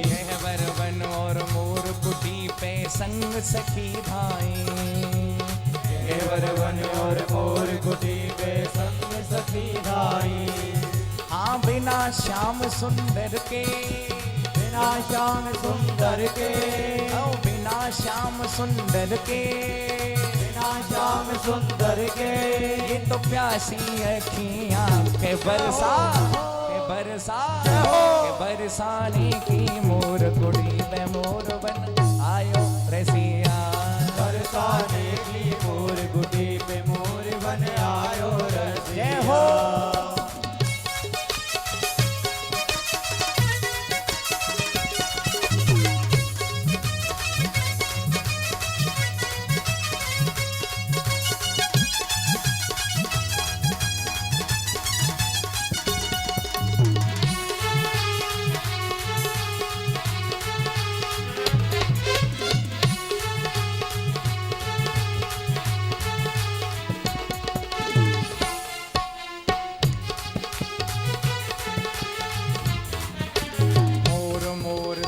[SPEAKER 3] गहवर वन और मोर कुटी पे संग सखी भाई,
[SPEAKER 1] गहवर वन और मोर कुटी पे संग सखी भाई,
[SPEAKER 3] हाँ बिना श्याम सुंदर के,
[SPEAKER 1] बिना श्याम सुंदर के,
[SPEAKER 3] बिना श्याम सुंदर के,
[SPEAKER 1] बिना श्याम सुंदर के,
[SPEAKER 3] ये तो प्यासी अखियां के बरसा के बरसाने की मोर कुड़ी पे मोर बन आयो रसिया,
[SPEAKER 1] बरसाने की मोर कुटी पे मोर बन आयो रसिया।
[SPEAKER 3] जय हो।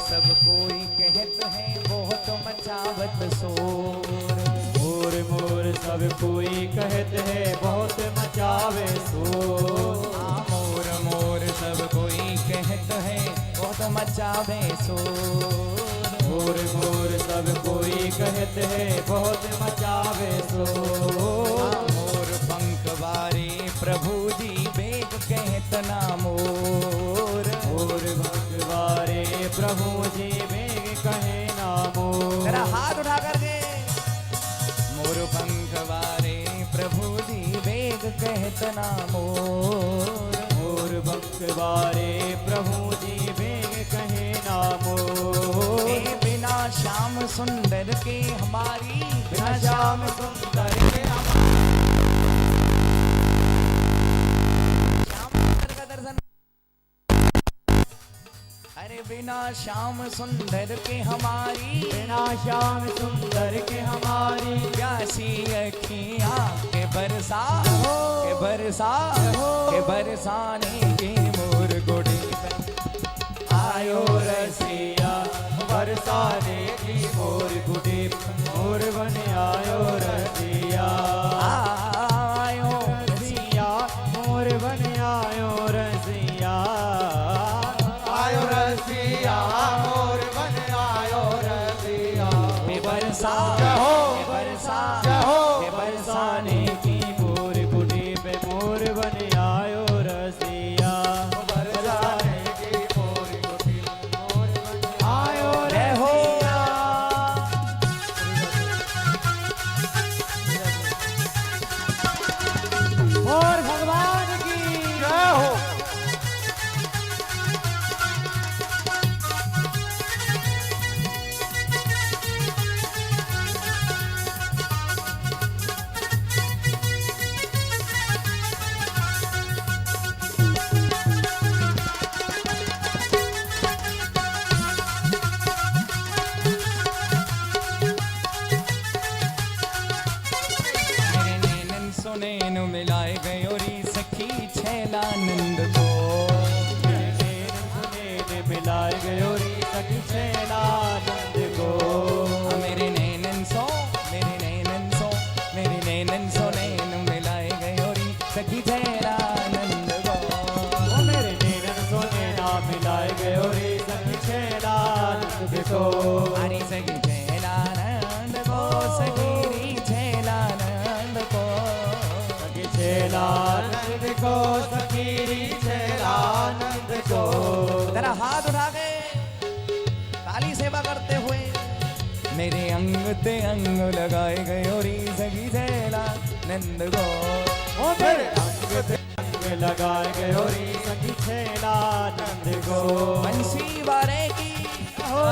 [SPEAKER 3] सब कोई कहत है बहुत मचावत शोर,
[SPEAKER 1] मोर मोर सब कोई कहत है बहुत मचावे शोर,
[SPEAKER 3] मोर मोर सब कोई कहत है बहुत मचावे शोर,
[SPEAKER 1] मोर मोर सब कोई कहत है बहुत मचावे शोर,
[SPEAKER 3] मोर पंख वारे प्रभु जी बेग कहत ना मोर,
[SPEAKER 1] मोर पंख वारे प्रभु जी बेग कहे ना मोर।
[SPEAKER 3] जरा हाथ उठा करके मोर पंख वारे प्रभु जी बेग कहत ना मोर,
[SPEAKER 1] मोर पंख वारे प्रभु जी बेग कहे ना मोर।
[SPEAKER 3] बिना श्याम सुंदर के हमारी,
[SPEAKER 1] बिना श्याम सुंदर के
[SPEAKER 3] श्याम सुंदर का दर्शन, अरे बिना श्याम सुंदर के हमारी,
[SPEAKER 1] बिना श्याम सुंदर के हमारी,
[SPEAKER 3] प्यासी अखियां के बरसा के बरसाने की मोर गुड़ी
[SPEAKER 1] आयो रसिया, बरसाने की मोर गुड़ी मोर बन आयो रसिया,
[SPEAKER 3] आयो
[SPEAKER 1] रसिया मोर बन आयो रसिया, आयो रसिया
[SPEAKER 4] सुनैन मिलाए गयो री सखी छैलानंद को।
[SPEAKER 1] मेरे नैन सुनैन मिलाए गयो री सखी छैलानंद को।
[SPEAKER 4] मेरे नैनन सो मेरे नैनन सो मेरे नैनन सुनैन मिलाए गयो री सखी छैलानंद को।
[SPEAKER 1] ओ मेरे नैन सुनैना मिलाए गयो री सखी छैलानंद को।
[SPEAKER 4] हरी सखी छैलानंद को सखी री छैलानंद को।
[SPEAKER 1] सखी छैलानंद को सखी री छैलानंद को।
[SPEAKER 4] जरा हाथ उठा के काली सेवा करते हुए मेरे अंग ते अंग लगाए गयो री सखी छैलानंद को।
[SPEAKER 1] ओ मेरे अंग ते अंग लगाए गयो री सखी छैलानंद को।
[SPEAKER 4] बंसी वारे की
[SPEAKER 1] हो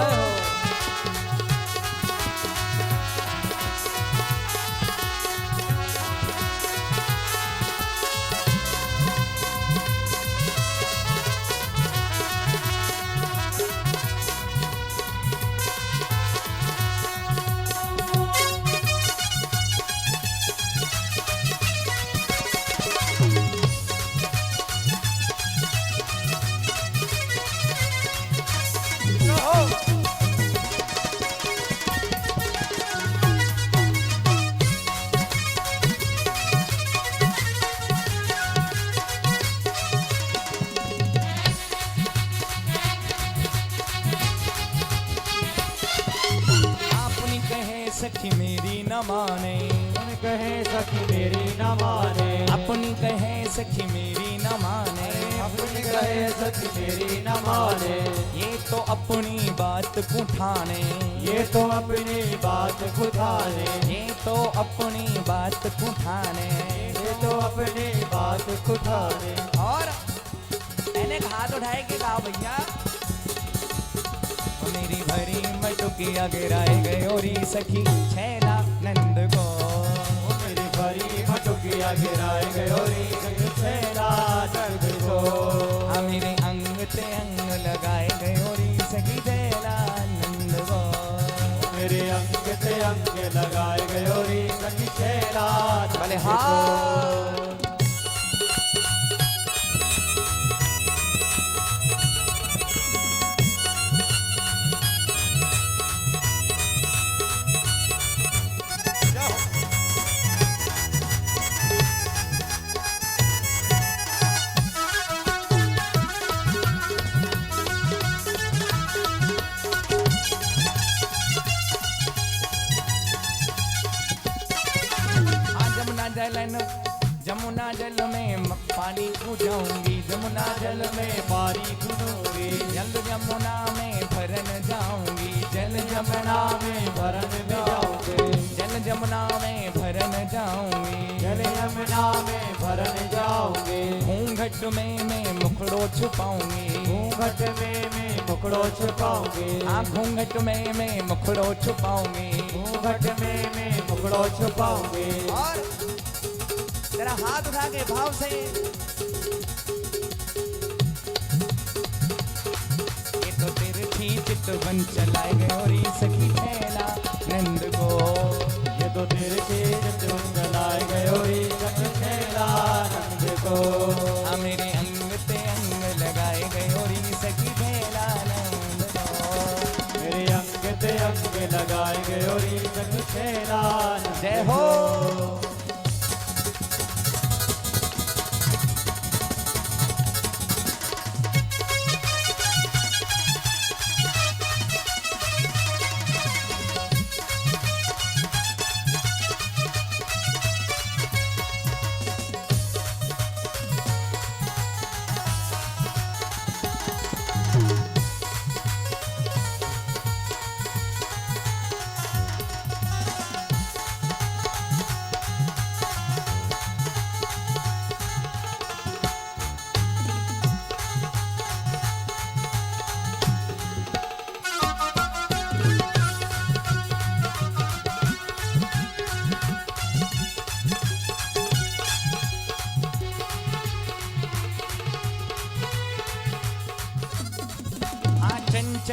[SPEAKER 4] अपनी कहे सखी मेरी न माने।
[SPEAKER 1] तुम कहे सखी मेरी न माने।
[SPEAKER 4] अपनी कहे सखी मेरी न माने।
[SPEAKER 1] अपनी कहे सखी मेरी न माने।
[SPEAKER 4] ये तो अपनी बात कुठाने।
[SPEAKER 1] ये तो अपनी बात खुदाने।
[SPEAKER 4] ये तो अपनी बात कुठाने।
[SPEAKER 1] ये तो अपनी बात खुदाने।
[SPEAKER 4] और मैंने हाथ उठाए के कहा भैया मेरी भरी मटुकिया गिराए गयो री सखी छैलानंद को।
[SPEAKER 1] ओ मेरी भरी मटुकिया गिराए गयो री सखी छैलानंद को।
[SPEAKER 4] हाँ मेरे अंग ते अंग लगाए गयो री सखी छैलानंद को।
[SPEAKER 1] मेरे अंग ते अंग लगाए गयो री सखी छैलानंद
[SPEAKER 4] भले
[SPEAKER 1] को।
[SPEAKER 4] हाँ जमुना जल में पानी पूजाऊंगी। जमुना जल में
[SPEAKER 1] पानी गुनूंगी।
[SPEAKER 4] जल जमुना में भरन जाऊंगी। जल
[SPEAKER 1] यमुना में भरन में जाऊंगे।
[SPEAKER 4] जल जमुना में भरन जाऊंगी।
[SPEAKER 1] जल यमुना में भरन जाऊंगे।
[SPEAKER 4] घूंघट में मैं मुखड़ो छुपाऊंगी।
[SPEAKER 1] घूंघट में मैं मुखड़ो छुपाऊंगी।
[SPEAKER 4] हाँ घूंघट में मैं मुखड़ो छुपाऊंगी।
[SPEAKER 1] घूंघट में मैं मुखड़ो छुपाऊंगी।
[SPEAKER 4] और तेरा हाथ उठा के भाव से ये तो तिरछी चितवन चलाए गए और सखी छैलानंद को।
[SPEAKER 1] ये तो तेरे चितवन चलाए गए सखी छैलानंद को।
[SPEAKER 4] हाँ मेरे अंग ते अंग लगाए गए और सखी छैलानंद को।
[SPEAKER 1] मेरे अंग ते अंग लगाए गए सखी छैलानंद
[SPEAKER 4] जय हो।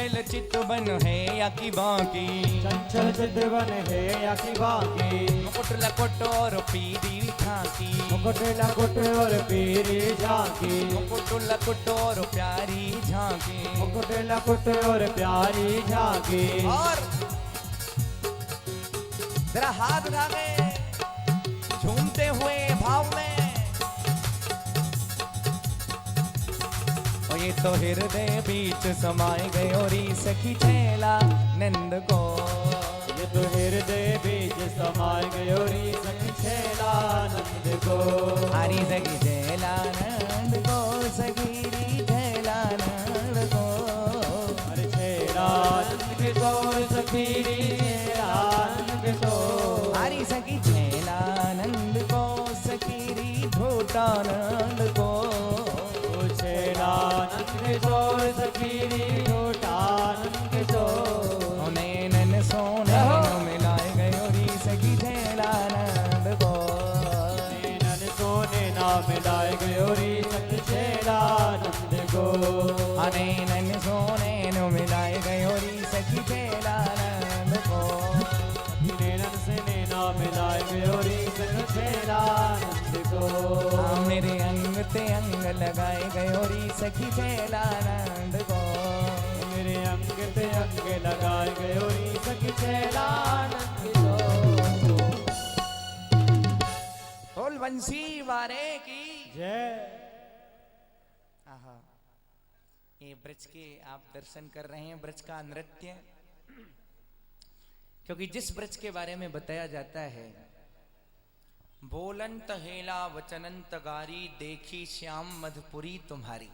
[SPEAKER 4] चंचल चितवन है या की बाकी,
[SPEAKER 1] चंचल चितवन है या की बाकी,
[SPEAKER 4] मुकुट लकुट और पीरी झांकी,
[SPEAKER 1] मुकुट लकुट और पीरी झांकी,
[SPEAKER 4] मुकुट लकुट और प्यारी झांकी,
[SPEAKER 1] मुकुट लकुट और प्यारी झांकी।
[SPEAKER 4] और जरा हाथ उठा के झूमते हुए भाव में, और ये तो हृदय बीच समाये गए और सखी छैला नंद को,
[SPEAKER 1] ये तो हृदय बीच समाय गयोरी सखी छैलानंद को,
[SPEAKER 4] हरी सखी छैला नंद को, सखी छैला नंद को,
[SPEAKER 1] हरे छैलानंद को सखी छैलानंद को,
[SPEAKER 4] हरी सखी छैला नंद को, सखी झूठानंद को,
[SPEAKER 1] छैलानंद को सखी झूठानंद को,
[SPEAKER 4] नैनन सोने मिलाए गयोरी सखी छैलानंद को,
[SPEAKER 1] नैनन सोने ना मिलाए गयोरी सखी छैलानंद को,
[SPEAKER 4] नैनन सोने मिलाए गयोरी सखी छैलानंद को,
[SPEAKER 1] नैनन से नैना मिलाए गयोरी सखी छैलानंद को,
[SPEAKER 4] मेरे अंग ते अंग लगाए गयोरी सखी छैलानंद को,
[SPEAKER 1] मेरे अंग पे अंग लगाए गयोरी सखी छैलानंद को।
[SPEAKER 4] बोल बंसी वारे की
[SPEAKER 1] जय।
[SPEAKER 4] आहा, ये ब्रज के आप दर्शन कर रहे हैं, ब्रज का नृत्य, क्योंकि जिस ब्रज के बारे में बताया जाता है, बोलंत हेला वचनंत गारी, देखी श्याम मधुपुरी तुम्हारी,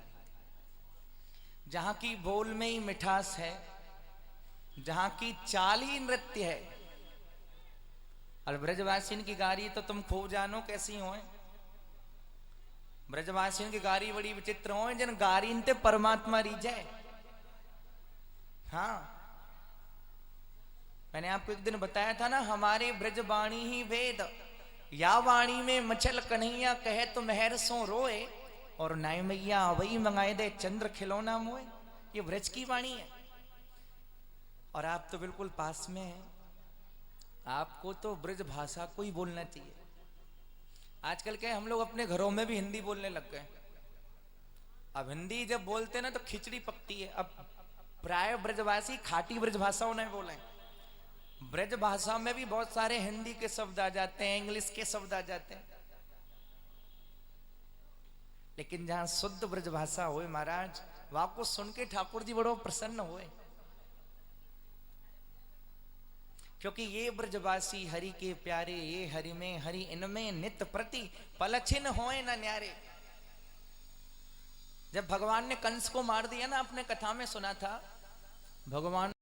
[SPEAKER 4] जहां की बोल में ही मिठास है, जहां की चाल ही नृत्य है। और ब्रजवासिन की गारी तो तुम खूब जानो कैसी हो। ब्रजवासिन की गारी बड़ी विचित्र हो, जिन गारी ते परमात्मा रीझे। हाँ, मैंने आपको एक दिन बताया था ना, हमारे ब्रजवाणी ही वेद, या वाणी में मचल कन्हैया कहे तो मेहर सो रोए, और नाय मैया वही मंगाए दे चंद्र खिलौना मोए। ये ब्रज की वाणी है। और आप तो बिल्कुल पास में हैं, आपको तो ब्रज भाषा को ही बोलना चाहिए। आजकल के हम लोग अपने घरों में भी हिंदी बोलने लग गए। अब हिंदी जब बोलते ना तो खिचड़ी पकती है। अब प्राय ब्रजवासी खाटी ब्रज भाषा उन्हें बोले। ब्रज भाषा में भी बहुत सारे हिंदी के शब्द आ जाते हैं, इंग्लिश के शब्द आ जाते हैं, लेकिन जहां शुद्ध ब्रज भाषा होए महाराज, वहां को सुन के ठाकुर जी बड़ो प्रसन्न हुए, क्योंकि ये ब्रजवासी हरि के प्यारे, ये हरि में हरि इनमें नित प्रति पलछिन होए न न्यारे। जब भगवान ने कंस को मार दिया ना, आपने कथा में सुना था, भगवान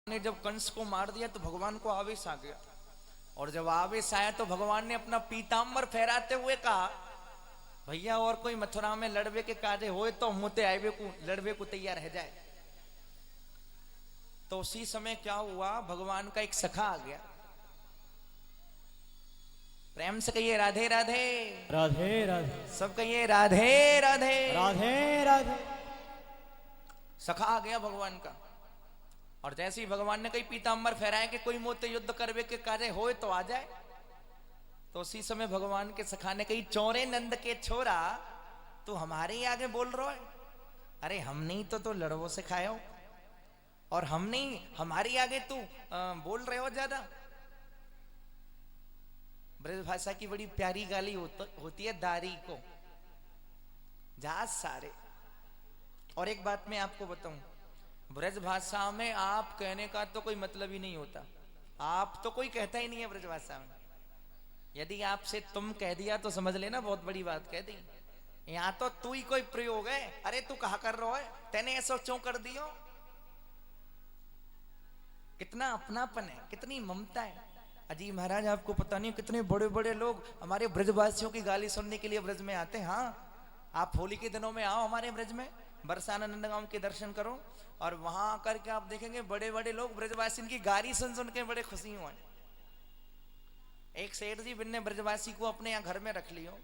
[SPEAKER 4] ने जब कंस को मार दिया तो भगवान को आवेश आ गया, और जब आवेश आया तो भगवान ने अपना पीतांबर फहराते हुए कहा, भैया और कोई मथुरा में लड़वे के कार्य होए तो मुते आए को लड़वे को तैयार रह जाए। तो उसी समय क्या हुआ, भगवान का एक सखा आ गया। प्रेम से कहिए राधे राधे।
[SPEAKER 1] राधे राधे।
[SPEAKER 4] सब कहिए राधे राधे।
[SPEAKER 1] राधे राधे।
[SPEAKER 4] सखा आ गया भगवान का, और जैसे ही भगवान ने कही पीतांबर फहराए कि कोई मोते युद्ध करवे के कार्य होए तो आ जाए, तो उसी समय भगवान के सखा ने कही, चौरे नंद के छोरा तू हमारे ही आगे बोल रहा है। अरे हम नहीं तो लड़वो से खाए हो, और हम नहीं हमारी आगे तू बोल रहे हो ज्यादा। ब्रज भाषा की बड़ी प्यारी गाली होती है दारी को, जहाज सारे। और एक बात मैं आपको बताऊं, ब्रज भाषा में आप कहने का तो कोई मतलब ही नहीं होता। आप तो कोई कहता ही नहीं है ब्रज भाषा में। यदि आपसे तुम कह दिया तो समझ लेना बहुत बड़ी बात कह दी। यहां तो तू ही कोई प्रयोग है। अरे तू कहा कर रहा है, तेने ऐसा क्यों कर दियो। कितना अपनापन है, कितनी ममता है। अजी महाराज, आपको पता नहीं कितने बड़े बड़े लोग हमारे ब्रजवासियों की गाली सुनने के लिए ब्रज में आते हैं। हाँ, आप होली के दिनों में आओ हमारे ब्रज में, बरसाना नंदगांव के दर्शन करो, और वहां आकर के आप देखेंगे बड़े बड़े लोग ब्रजवासी की गाली सुन के बड़े खुशी हुए। एक सेठ जी बिन्ने ब्रजवासी को अपने यहाँ घर में रख लियो।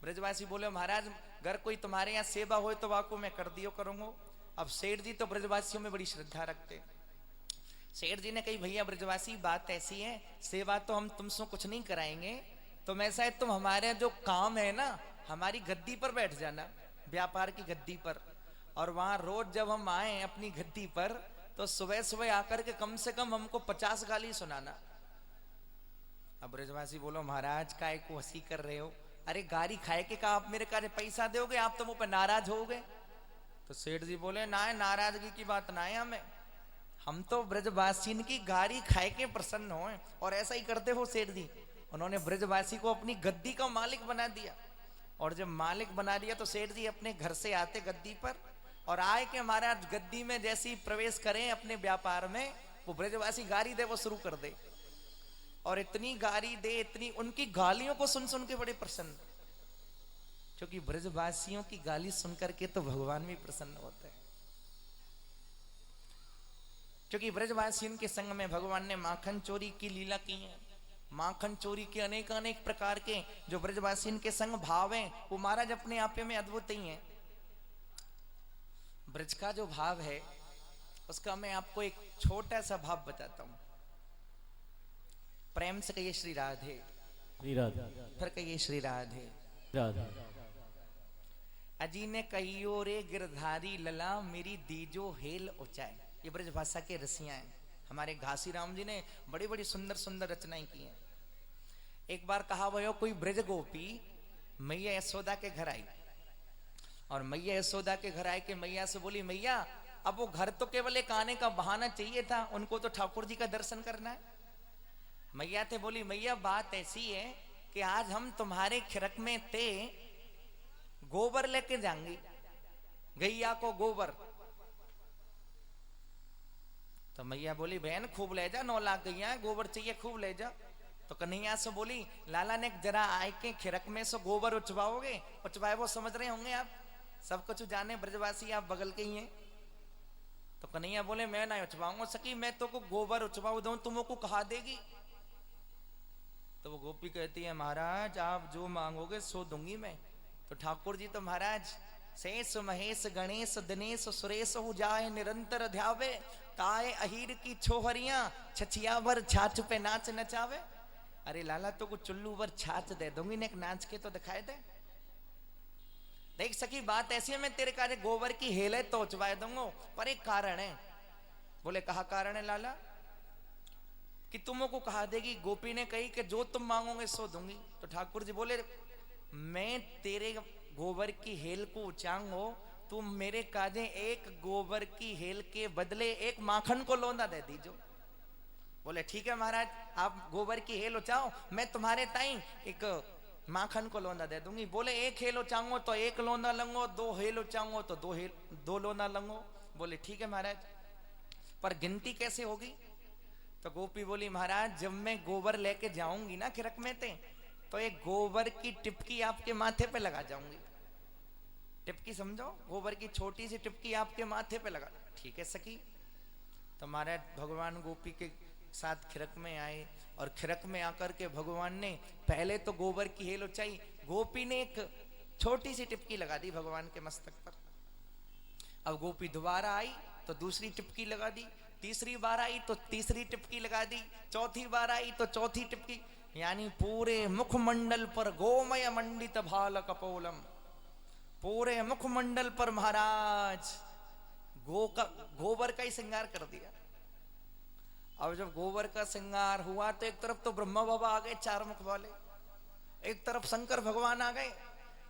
[SPEAKER 4] ब्रजवासी बोले, महाराज अगर कोई तुम्हारे यहाँ सेवा हो तो वाको मैं कर दियो करूंगा, अब सेठ जी तो ब्रजवासियों में बड़ी श्रद्धा रखते। सेठ जी ने कही भैया ब्रजवासी बात ऐसी है, सेवा तो हम तुमसे कुछ नहीं कराएंगे, तुम ऐसा है तुम हमारे जो काम है ना हमारी गद्दी पर बैठ जाना, व्यापार की गद्दी पर, और वहां रोज जब हम आए अपनी गद्दी पर तो सुबह सुबह आकर के कम से कम हमको 50 गाली सुनाना। अब ब्रजवासी बोलो महाराज काय को हंसी कर रहे हो, अरे गाली खाए के का आप मेरे का पैसा दोगे, आप तो मुंह पे नाराज हो गए। तो सेठ जी बोले ना नाराजगी की बात ना है हमें, हम तो ब्रजवासी की गाली खाए के प्रसन्न हो। और ऐसा ही करते हो सेठ जी, उन्होंने ब्रजवासी को अपनी गद्दी का मालिक बना दिया। और जब मालिक बना दिया तो सेठ जी अपने घर से आते गद्दी पर, और आए के महाराज गद्दी में जैसे ही प्रवेश करें अपने व्यापार में, वो ब्रजवासी गाली दे वो शुरू कर दे, और इतनी गाली दे, इतनी उनकी गालियों को सुन सुन के बड़े प्रसन्न, क्योंकि ब्रजवासियों की गाली सुनकर के तो भगवान भी प्रसन्न होते हैं। क्योंकि ब्रजवासियों के संग में भगवान ने माखन चोरी की लीला की है। माखन चोरी के अनेक अनेक प्रकार के जो ब्रजवासियों के संग भाव हैं वो महाराज अपने आप में अद्भुत ही हैं। ब्रज का जो भाव है उसका मैं आपको एक छोटा सा भाव बताता हूं। प्रेम से कहिए श्री राधे,
[SPEAKER 1] श्री राधे,
[SPEAKER 4] फिर कहिए श्री राधे।
[SPEAKER 1] राधे।
[SPEAKER 4] अजी ने कहियो रे गिरधारी लला मेरी दीजो हेल ऊंचाई। ये ब्रज भाषा के रसियां हैं। हमारे घासी राम जी ने बड़ी बड़ी सुंदर सुंदर रचनाएं की हैं। एक बार कहा भयो कोई ब्रज गोपी मैया यशोदा के घर आई, और मैया यशोदा के घर आए के मैया से बोली मैया अब वो घर तो केवल एक आने का बहाना चाहिए था, उनको तो ठाकुर जी का दर्शन करना है। मैया थे बोली मैया बात ऐसी है कि आज हम तुम्हारे खिरक में थे गोबर लेके जाएंगे, गैया को गोबर। तो मैया बोली बहन खूब ले जा, 9 लाख गैया गोबर चाहिए खूब ले जा। तो कन्हैया से बोली लाला ने जरा आए के खिरक में से गोबर उचवाओगे, उचवाए वो समझ रहे होंगे आप, सब कुछ जाने ब्रजवासी आप बगल के ही हैं। तो कन्हैया बोले मैं ना उचवाऊंगा सकी, मैं तो को गोबर उचवाऊ दूं तुमको कहा देगी। तो वो गोपी कहती है महाराज आप जो मांगोगे सो दूंगी मैं। तो ठाकुर जी तो महाराज शेष महेश गणेश दिनेश सुरेश हो जाए निरंतर ध्यावे, ताए अहीर की छोहरियां छछिया भर छाछ पे नाच नचावे। अरे लाला तो कुछ चुल्लू भर छाछ दे दूंगी ने, एक नाच के तो दिखाए दे। देख सकी बात ऐसी है मैं तेरे कार्य गोबर की हेले तो उचवाए दूंगा, पर एक कारण है। बोले कहा कारण है लाला? कि तुमको कहा देगी। गोपी ने कही कि जो तुम मांगोगे सो दूंगी। तो ठाकुर जी बोले मैं तेरे गोबर की हेल को उचांगो, तुम मेरे काजे एक गोबर की हेल के बदले एक माखन को लौंदा दे दीजो। बोले ठीक है महाराज आप गोबर की हेल उचाओ, मैं तुम्हारे ताई एक माखन को लौंदा दे दूंगी। बोले एक हेल उचांगो तो एक लौंदा लंगो, 2 हेल उचांगो तो 2 लौंदा लंगो। बोले ठीक है महाराज, पर गिनती कैसे होगी? तो गोपी बोली महाराज जब मैं गोबर लेके जाऊंगी ना खिरक में थे, तो एक गोबर की टिपकी आपके माथे पे लगा जाऊंगी। टिपकी समझो, गोबर की छोटी सी टिपकी आपके माथे पे लगा। ठीक है सखी। तो महाराज भगवान गोपी के साथ खिरक में आए, और खिरक में आकर के भगवान ने पहले तो गोबर की हेल उचाई, गोपी ने एक छोटी सी टिपकी लगा दी भगवान के मस्तक पर। अब गोपी दोबारा आई तो दूसरी टिपकी लगा दी, तीसरी बार आई तो तीसरी टिपकी लगा दी, चौथी बार आई तो चौथी टिपकी, यानी पूरे मुखमंडल पर गोमय मंडित भाल कपोलम, पूरे मुखमंडल पर महाराज गोबर का ही श्रृंगार कर दिया। अब जब गोबर का श्रृंगार हुआ तो एक तरफ तो ब्रह्मा बाबा आ गए 4 मुख वाले, एक तरफ शंकर भगवान आ गए,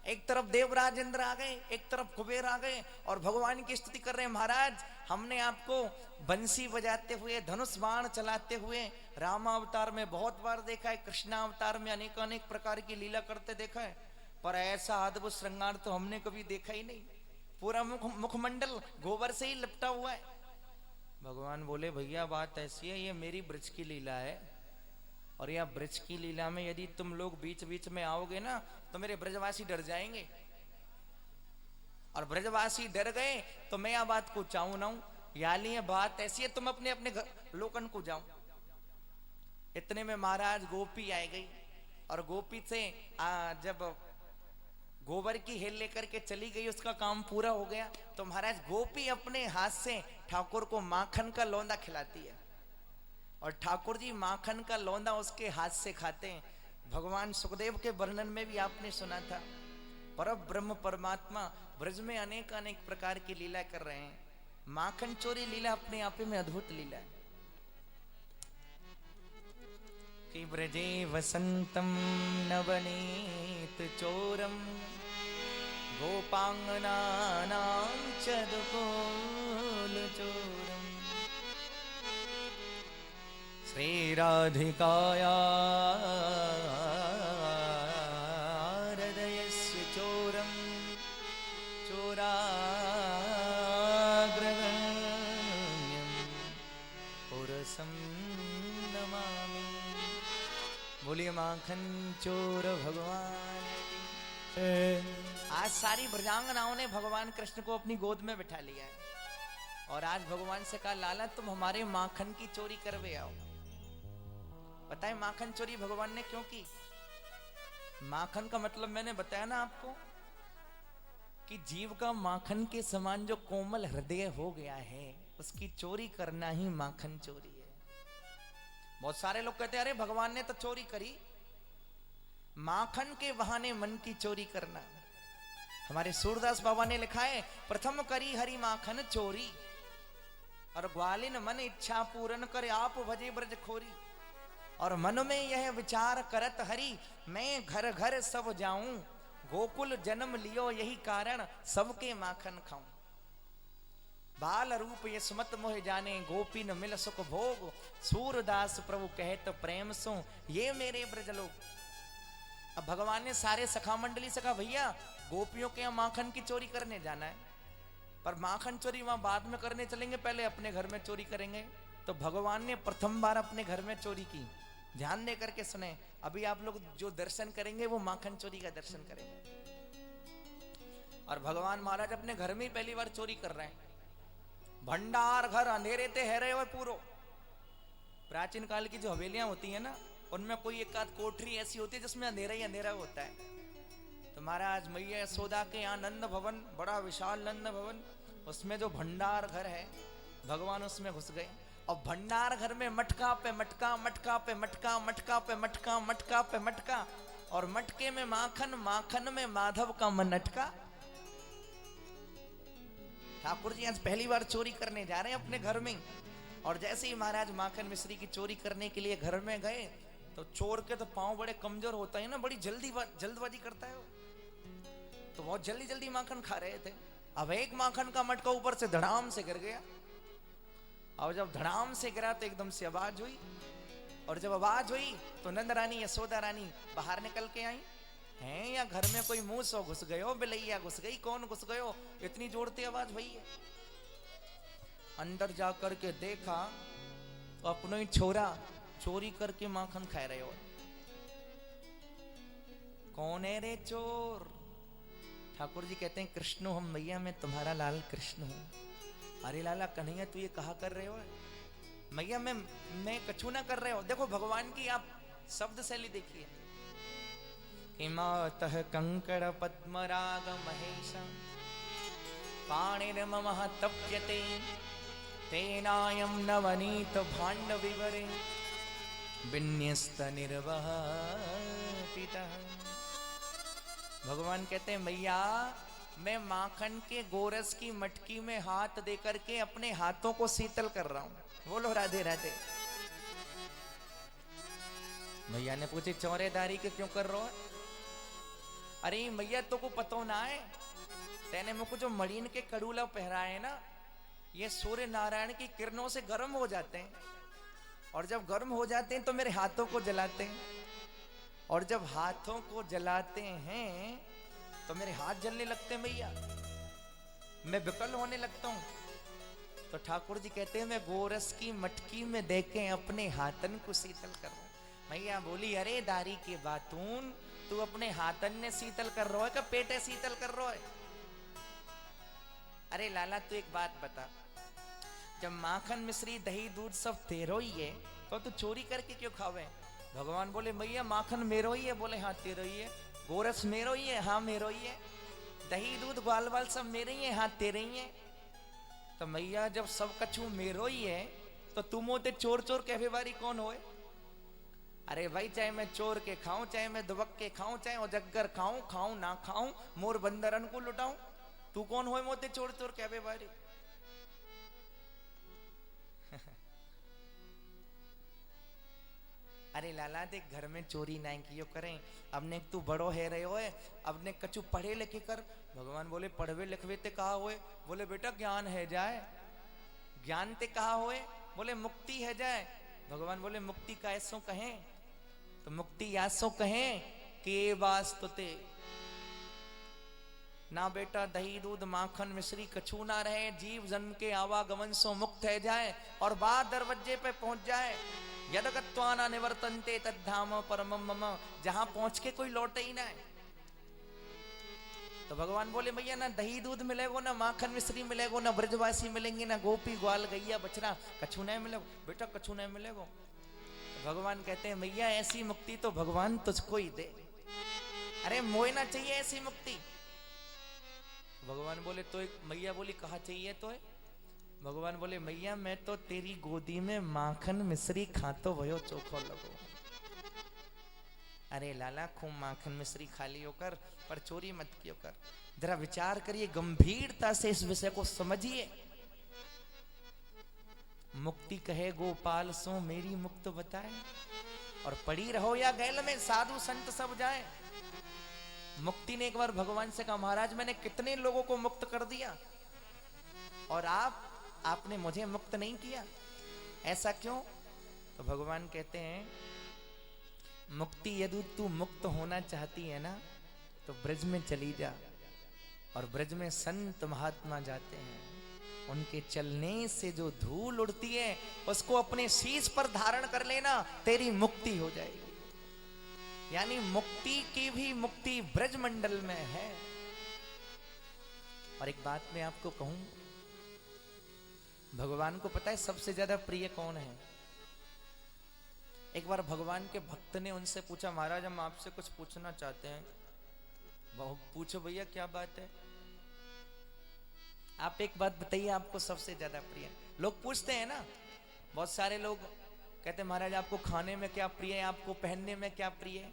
[SPEAKER 4] एक तरफ देवराज इंद्र आ गए, एक तरफ कुबेर आ गए, और भगवान की स्तुति कर रहे हैं महाराज हमने आपको बंसी बजाते हुए धनुष बाण चलाते हुए रामावतार में बहुत बार देखा है, कृष्णावतार में अनेक अनेक प्रकार की लीला करते देखा है, पर ऐसा अद्भुत श्रृंगार तो हमने कभी देखा ही नहीं। पूरा मुखमंडल गोबर से ही लिपटा हुआ है। भगवान बोले भैया बात ऐसी है, ये मेरी ब्रज की लीला है, और यह ब्रज की लीला में यदि तुम लोग बीच बीच में आओगे ना तो मेरे ब्रजवासी डर जाएंगे, और ब्रजवासी डर गए तो मैं यह बात को चाहूं ना हूं, यानी बात ऐसी है तुम अपने अपने घर लोकन को जाओ। इतने में महाराज गोपी आ गई, और गोपी से जब गोबर की हेल लेकर के चली गई, उसका काम पूरा हो गया। तो महाराज गोपी अपने हाथ से ठाकुर को माखन का लौंदा खिलाती है और ठाकुर जी माखन का लौंदा उसके हाथ से खाते हैं। भगवान सुखदेव के वर्णन में भी आपने सुना था, पर ब्रह्म परमात्मा ब्रज में अनेक अनेक प्रकार की लीला कर रहे हैं। माखन चोरी लीला अपने आप में अद्भुत लीला है। कि ब्रजे वसंतम नवनीत चोरम गोपांगनानां चदकोल चोरम श्रीराधिकाया हृदयस्य चोरम चोराग्रगण्यं पुरसं नमामि। बोलिए माखन चोर भगवान की। आज सारी ब्रजांगनाओं ने भगवान कृष्ण को अपनी गोद में बिठा लिया है और आज भगवान से कहा, लाला तुम हमारे माखन की चोरी करवे आओ। पता है माखन चोरी भगवान ने क्यों की? माखन का मतलब मैंने बताया ना आपको कि जीव का माखन के समान जो कोमल हृदय हो गया है, उसकी चोरी करना ही माखन चोरी है। बहुत सारे लोग कहते हैं अरे भगवान ने तो चोरी करी। माखन के बहाने मन की चोरी करना। हमारे सूरदास बाबा ने लिखा है, प्रथम करी हरि माखन चोरी और ग्वालिन मन इच्छा पूर्ण करे आप भजे ब्रज खोरी। और मन में यह विचार करत हरि, मैं घर घर सब जाऊं, गोकुल जन्म लियो यही कारण सबके माखन खाऊं। बाल रूप ये सुमत मोह जाने, गोपी न मिल सुख भोग, सूरदास प्रभु कहत प्रेम सो ये मेरे ब्रज लोग। अब भगवान ने सारे सखा मंडली से कहा, भैया गोपियों के यहाँ माखन की चोरी करने जाना है, पर माखन चोरी वहां बाद में करने चलेंगे, पहले अपने घर में चोरी करेंगे। तो भगवान ने प्रथम बार अपने घर में चोरी की। ध्यान दे करके सुने, अभी आप लोग जो दर्शन करेंगे वो माखन चोरी का दर्शन करेंगे। और भगवान महाराज अपने घर में ही पहली बार चोरी कर रहे हैं। भंडार घर अंधेरे ते है रहे हो पूरो। प्राचीन काल की जो हवेलियां होती है ना, उनमें कोई एक आध कोठरी ऐसी होती है जिसमें अंधेरा ही अंधेरा होता है। तो महाराज मैया यशोदा के यहाँ नंद भवन, बड़ा विशाल नंद भवन, उसमें जो भंडार घर है, भगवान उसमें घुस गए। और भंडार घर में मटका पे मटका, मटका पे मटका, मटका पे मटका, मटका पे मटका, और मटके में माखन, माखन में माधव का मन अटका। ठाकुर जी आज पहली बार चोरी करने जा रहे हैं अपने घर में। और जैसे ही महाराज माखन मिश्री की चोरी करने के लिए घर में गए, तो चोर के तो पांव बड़े कमजोर होता है ना, बड़ी जल्दबाजी करता है वो। तो बहुत जल्दी जल्दी माखन खा रहे थे। अब एक माखन का मटका ऊपर से धड़ाम से गिर गया। और जब धड़ाम से गिरा तो एकदम से आवाज हुई, और जब आवाज हुई तो नंद रानी यशोदा रानी बाहर निकल के आई हैं, या घर में कोई मुंह सो घुस गयो, बिलैया घुस गई, कौन घुस गयो, इतनी जोरती आवाज हुई है। अंदर जाकर के देखा तो अपनो ही छोरा चोरी करके माखन खा रहे हो। कौन है रे चोर? ठाकुर जी कहते हैं, कृष्ण हम भैया, मैं तुम्हारा लाल कृष्ण हूं। अरे लाला कन्हैया तू ये कहा कर रहे हो? मैया मैं कछु ना कर रहे हो। देखो भगवान की आप शब्द शैली देखिए। हिमातः कंकड़ पद्मराग महेश पाणिर्ममः तप्यते तेनायं नवनीत भाण्ड विवरे विन्यस्त निर्वहपितः। भगवान कहते हैं, मैया मैं माखन के गोरस की मटकी में हाथ दे करके अपने हाथों को शीतल कर रहा हूं। बोलो राधे राधे। मैया ने पूछे, चौरेदारी के क्यों कर रहे हो? अरे मैया तो को पतो ना है, तेने मुझको जो मरीन के कड़ूला पहराए ना, ये सूर्य नारायण की किरणों से गर्म हो जाते हैं, और जब गर्म हो जाते हैं तो मेरे हाथों को जलाते हैं, और जब हाथों को जलाते हैं तो मेरे हाथ जलने लगते हैं मैया, मैं विकल होने लगता हूं। तो ठाकुर जी कहते हैं, मैं गोरस की मटकी में देके अपने हाथन को शीतल कर रहा हूं। मैया बोली, अरे दारी के बातून, तू अपने हाथन ने शीतल कर रहा है कि पेटे शीतल कर रहा है? अरे लाला तू एक बात बता, जब माखन मिश्री दही दूध सब तेरो ही है, तो तू चोरी करके क्यों खावे? भगवान बोले, मैया माखन मेरो ही है। बोले हाँ तेरो ही है। गोरस मेरो ही है, हाँ मेरो ही है। दही दूध ग्वाल बाल सब मेरे ही है, हाँ तेरे ही है। तो मैया जब सब कछु मेरो ही है तो तुम होते चोर चोर कहवे वारी कौन होए? अरे भाई चाहे मैं चोर के खाऊं, चाहे मैं दुबक के खाऊं, चाहे उजग्गर खाऊं, खाऊं ना खाऊं, मोर बंदरन को लुटाऊं, तू कौन होए मोते चोर चोर कहवे वारी? अरे लाला देख घर में चोरी ना कियो करें, अपने तू बड़ो है रहे होए, अपने कछु पढ़े लिखे कर। भगवान बोले पढ़वे लिखवे ते कहा होए? बोले बेटा ज्ञान है जाए। ज्ञान ते कहा होए? बोले मुक्ति है जाए। भगवान बोले मुक्ति का ऐसो कहें? तो मुक्ति ऐसो कहें कि वास्तुते ना बेटा दही दूध माखन मिश्री कछु ना रहे, जीव जन्म के आवागमन सो मुक्त है जाए और बाद दरवाजे पे पहुंच जाए। यदगत्वाना निवर्तन्ते तद्धाम परमम मम, जहां पहुंच के कोई लौटे ही ना है। तो भगवान बोले भैया ना दही दूध मिलेगो, ना माखन मिश्री मिलेगो, ना ब्रजवासी मिलेंगे, ना गोपी ग्वाल गैया बछड़ा कछु नहीं मिलेगो, बेटा कछु नहीं मिलेगो। तो भगवान कहते हैं भैया ऐसी मुक्ति तो भगवान तुझको ही दे, अरे मोए ना चाहिए ऐसी मुक्ति। भगवान बोले तो मैया बोली कहा चाहिए तो है? भगवान बोले मैया मैं तो तेरी गोदी में माखन मिश्री खातो भयो चोखो लगो। अरे लाला खूब माखन मिश्री खा लियो कर, पर चोरी मत कियो कर। जरा विचार करिए, गंभीरता से इस विषय को समझिए। मुक्ति कहे गोपाल सो मेरी मुक्त बताए, और पड़ी रहो या गैल में साधु संत सब जाए। मुक्ति ने एक बार भगवान से कहा महाराज मैंने कितने लोगों को मुक्त कर दिया और आपने मुझे मुक्त नहीं किया, ऐसा क्यों? तो भगवान कहते हैं मुक्ति यदि तू मुक्त होना चाहती है ना तो ब्रज में चली जा, और ब्रज में संत महात्मा जाते हैं, उनके चलने से जो धूल उड़ती है उसको अपने शीश पर धारण कर लेना, तेरी मुक्ति हो जाएगी। यानी मुक्ति की भी मुक्ति ब्रज मंडल में है। और एक बात मैं आपको कहूं, भगवान को पता है सबसे ज्यादा प्रिय कौन है? एक बार भगवान के भक्त ने उनसे पूछा महाराज हम आपसे कुछ पूछना चाहते हैं। पूछो भैया क्या बात है? आप एक बात बताइए आपको सबसे ज्यादा प्रिय। लोग पूछते हैं ना, बहुत सारे लोग कहते हैं महाराज आपको खाने में क्या प्रिय है, आपको पहनने में क्या प्रिय है?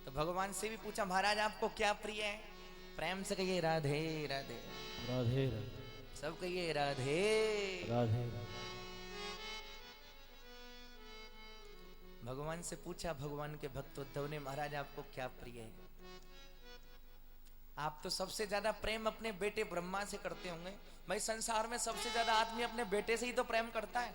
[SPEAKER 4] तो भगवान से भी पूछा महाराज आपको क्या प्रिय है? प्रेम से कहिए राधे राधे
[SPEAKER 1] राधे राधे,
[SPEAKER 4] सब कहिए राधे
[SPEAKER 1] राधे।
[SPEAKER 4] भगवान से पूछा भगवान के भक्त उद्धव ने महाराज आपको क्या प्रिय है? आप तो सबसे ज्यादा प्रेम अपने बेटे ब्रह्मा से करते होंगे। भाई संसार में सबसे ज्यादा आदमी अपने बेटे से ही तो प्रेम करता है।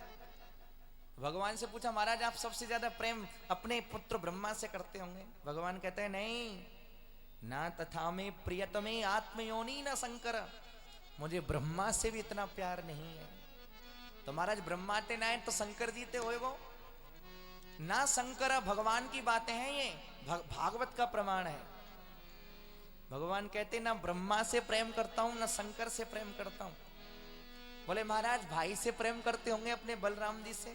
[SPEAKER 4] भगवान से पूछा महाराज आप सबसे ज्यादा प्रेम अपने पुत्र ब्रह्मा से करते होंगे। भगवान कहते हैं नहीं ना, तथा में प्रियतमे आत्मयोनि न शंकर, मुझे ब्रह्मा से भी इतना प्यार नहीं है। तो महाराज ब्रह्मा ते ना तो शंकर जी ते होए वो ना, शंकर भगवान की बातें हैं, ये भागवत का प्रमाण है। भगवान कहते ना ब्रह्मा से प्रेम करता हूं ना शंकर से प्रेम करता हूं। बोले महाराज भाई से प्रेम करते होंगे अपने बलराम जी से।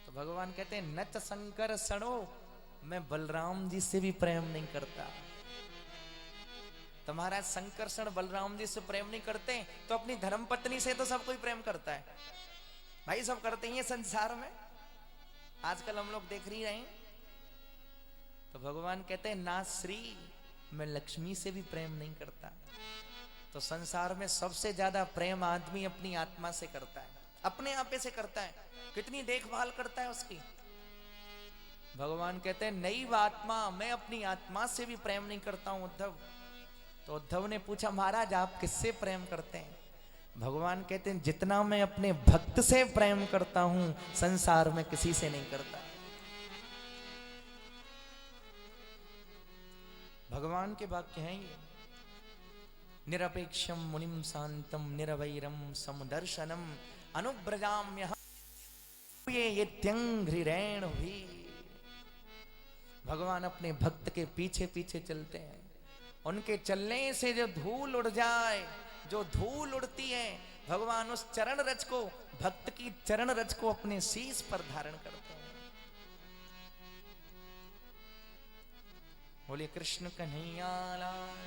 [SPEAKER 4] तो भगवान कहते हैं नच शंकर सड़ो, मैं बलराम जी से भी प्रेम नहीं करता। तो महाराज शंकर सण बलराम जी से प्रेम नहीं करते तो अपनी धर्मपत्नी से तो सब कोई प्रेम करता है। भाई सब करते ही हैं संसार में, आजकल हम लोग देख ही रहे हैं। तो भगवान कहते हैं ना श्री, मैं लक्ष्मी से भी प्रेम नहीं करता। तो संसार में सबसे ज्यादा प्रेम आदमी अपनी आत्मा से करता है, अपने आपे से करता है। कितनी देखभाल करता है उसकी। भगवान कहते हैं नई आत्मा, मैं अपनी आत्मा से भी प्रेम नहीं करता हूं उद्धव। तो उद्धव ने पूछा महाराज आप किससे प्रेम करते हैं? भगवान कहते हैं जितना मैं अपने भक्त से प्रेम करता हूं संसार में किसी से नहीं करता। भगवान के वाक्य हैं ये। निरपेक्षम मुनिम शांतम निरवैरम समदर्शनम अनुब्रजाम्यहम् ये त्यंघ्रिरेण भी। भगवान अपने भक्त के पीछे पीछे चलते हैं, उनके चलने से जो धूल उड़ जाए, जो धूल उड़ती है, भगवान उस चरण रज को, भक्त की चरण रज को अपने शीश पर धारण करते हैं। बोले कृष्ण कन्हैया लाल।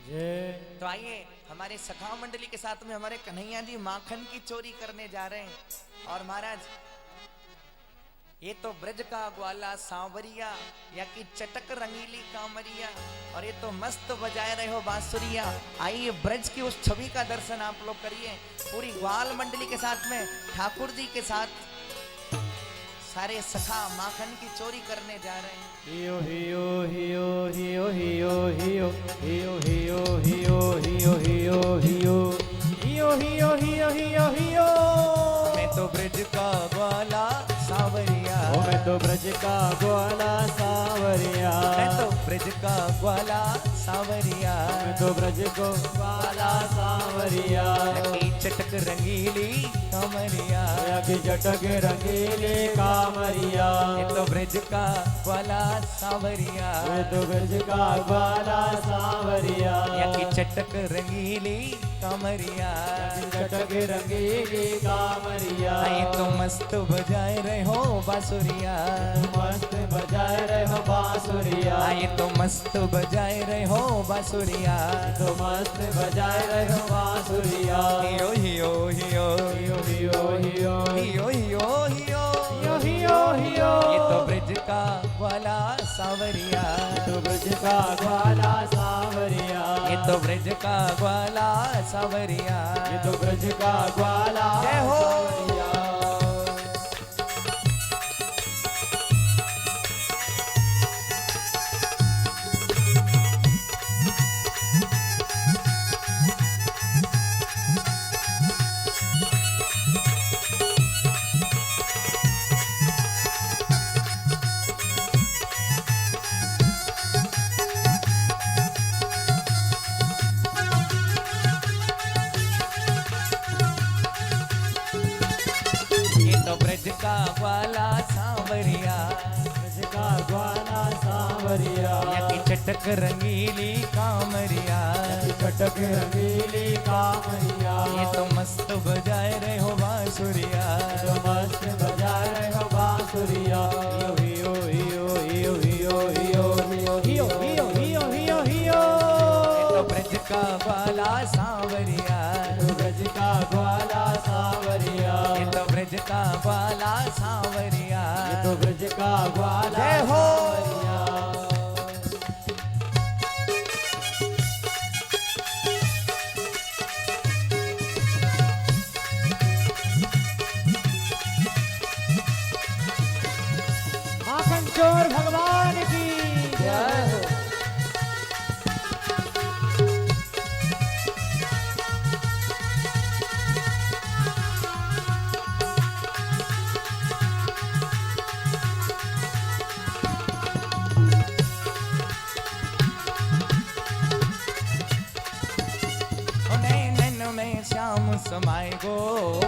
[SPEAKER 1] जय।
[SPEAKER 4] तो आइए हमारे सखा मंडली के साथ में हमारे कन्हैया जी माखन की चोरी करने जा रहे हैं। और महाराज ये तो ब्रज का ग्वाला सांवरिया या कि चटक रंगीली कामरिया, और ये तो मस्त बजाए रहे हो बांसुरिया। आइए ब्रज की उस छवि का दर्शन आप लोग करिए। पूरी ग्वाल मंडली के साथ में ठाकुर जी के साथ सारे सखा माखन की चोरी करने जा रहे हैं।
[SPEAKER 1] हियो हियो हियो हियो हियो हियो हियो हियो हियो हियो हियो हियो हियो हियो हियो हियो हियो।
[SPEAKER 4] मैं तो ब्रज का ग्वाला सांवरिया,
[SPEAKER 1] ओ मैं तो ब्रज का ग्वाला सांवरिया,
[SPEAKER 4] मैं तो ब्रज का ग्वाला सांवरिया,
[SPEAKER 1] मैं तो ब्रज को ग्वाला सांवरिया।
[SPEAKER 4] लकी चटक रंगीली कामरिया,
[SPEAKER 1] या की चटक रंगीले कामरिया।
[SPEAKER 4] ये तो ब्रज का ग्वाला सांवरिया,
[SPEAKER 1] मैं तो ब्रज का ग्वाला सांवरिया।
[SPEAKER 4] या की चटक रंगीली कामरिया,
[SPEAKER 1] चटक रंगीली कामरिया।
[SPEAKER 4] ये तो मस्त बजाए रहे हो बांसुरिया,
[SPEAKER 1] मस्त बजाए रहे हो बांसुरिया।
[SPEAKER 4] ये तो मस्त बजाए रहे हो बांसुरिया,
[SPEAKER 1] तो मस्त बजाए रहे हो बांसुरिया।
[SPEAKER 4] हियो हियो हियो
[SPEAKER 1] हियो हियो हियो
[SPEAKER 4] हियो हियो हियो
[SPEAKER 1] हियो हियो हियो।
[SPEAKER 4] ये तो ब्रज का ग्वाला सांवरिया,
[SPEAKER 1] तो ब्रज का ग्वाला सांवरिया।
[SPEAKER 4] ये तो ब्रज का ग्वाला सांवरिया,
[SPEAKER 1] ये तो ब्रज का ग्वाला
[SPEAKER 4] जय हो।
[SPEAKER 1] सांवरिया।
[SPEAKER 4] ये तो ब्रज का ग्वाला सांवरिया,
[SPEAKER 1] ब्रज का ग्वाला सांवरिया।
[SPEAKER 4] या की चटक रंगीली कामरिया,
[SPEAKER 1] चटक रंगीली कामरिया।
[SPEAKER 4] ये तो मस्त बजाए रहे हो बांसुरिया,
[SPEAKER 1] तो मस्त बजाए रहे हो बांसुरिया। हियो हियो हियो हियो हियो हियो हियो हियो हियो हियो हियो।
[SPEAKER 4] ये तो ब्रज का ग्वाला सांवरिया,
[SPEAKER 1] तो ब्रज का ग्वाला सांवरिया।
[SPEAKER 4] ये तो ब्रज का ग्वाला सांवरिया,
[SPEAKER 1] ये तो ब्रज का ग्वाला
[SPEAKER 4] जय हो।
[SPEAKER 1] सांवरिया। माखन चोर भगवान की जय हो।
[SPEAKER 4] नैनन में श्याम समाए गो,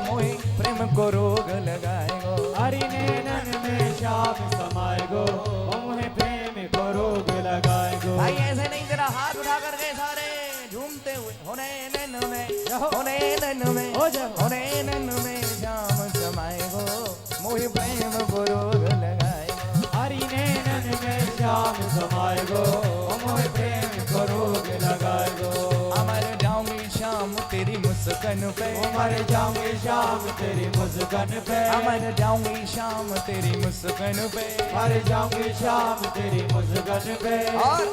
[SPEAKER 4] मोहि प्रेम को रोग लगाए गो।
[SPEAKER 1] हरि नैनन में श्याम समाए गो, मोहे प्रेम को रोग लगाए गो।
[SPEAKER 4] भाई ऐसे नहीं, जरा हाथ उठा कर गए सारे झूमते हुए। हो नैनन में, हो नैनन में,
[SPEAKER 1] हो जाओ।
[SPEAKER 4] हो नैनन में श्याम समाए गो, मोहि प्रेम को रोग लगाए गो।
[SPEAKER 1] हरि नैनन में श्याम समाए गो, मोहे प्रेम को रोग लगाए गो।
[SPEAKER 4] अमर जाऊंगी शाम तेरी मुस्कान पे,
[SPEAKER 1] मर जाऊंगी शाम तेरी मुस्कान पे।
[SPEAKER 4] अमर जाऊंगी शाम तेरी मुस्कान पे।
[SPEAKER 1] मर जाऊंगी शाम तेरी मुस्कान पे।
[SPEAKER 4] और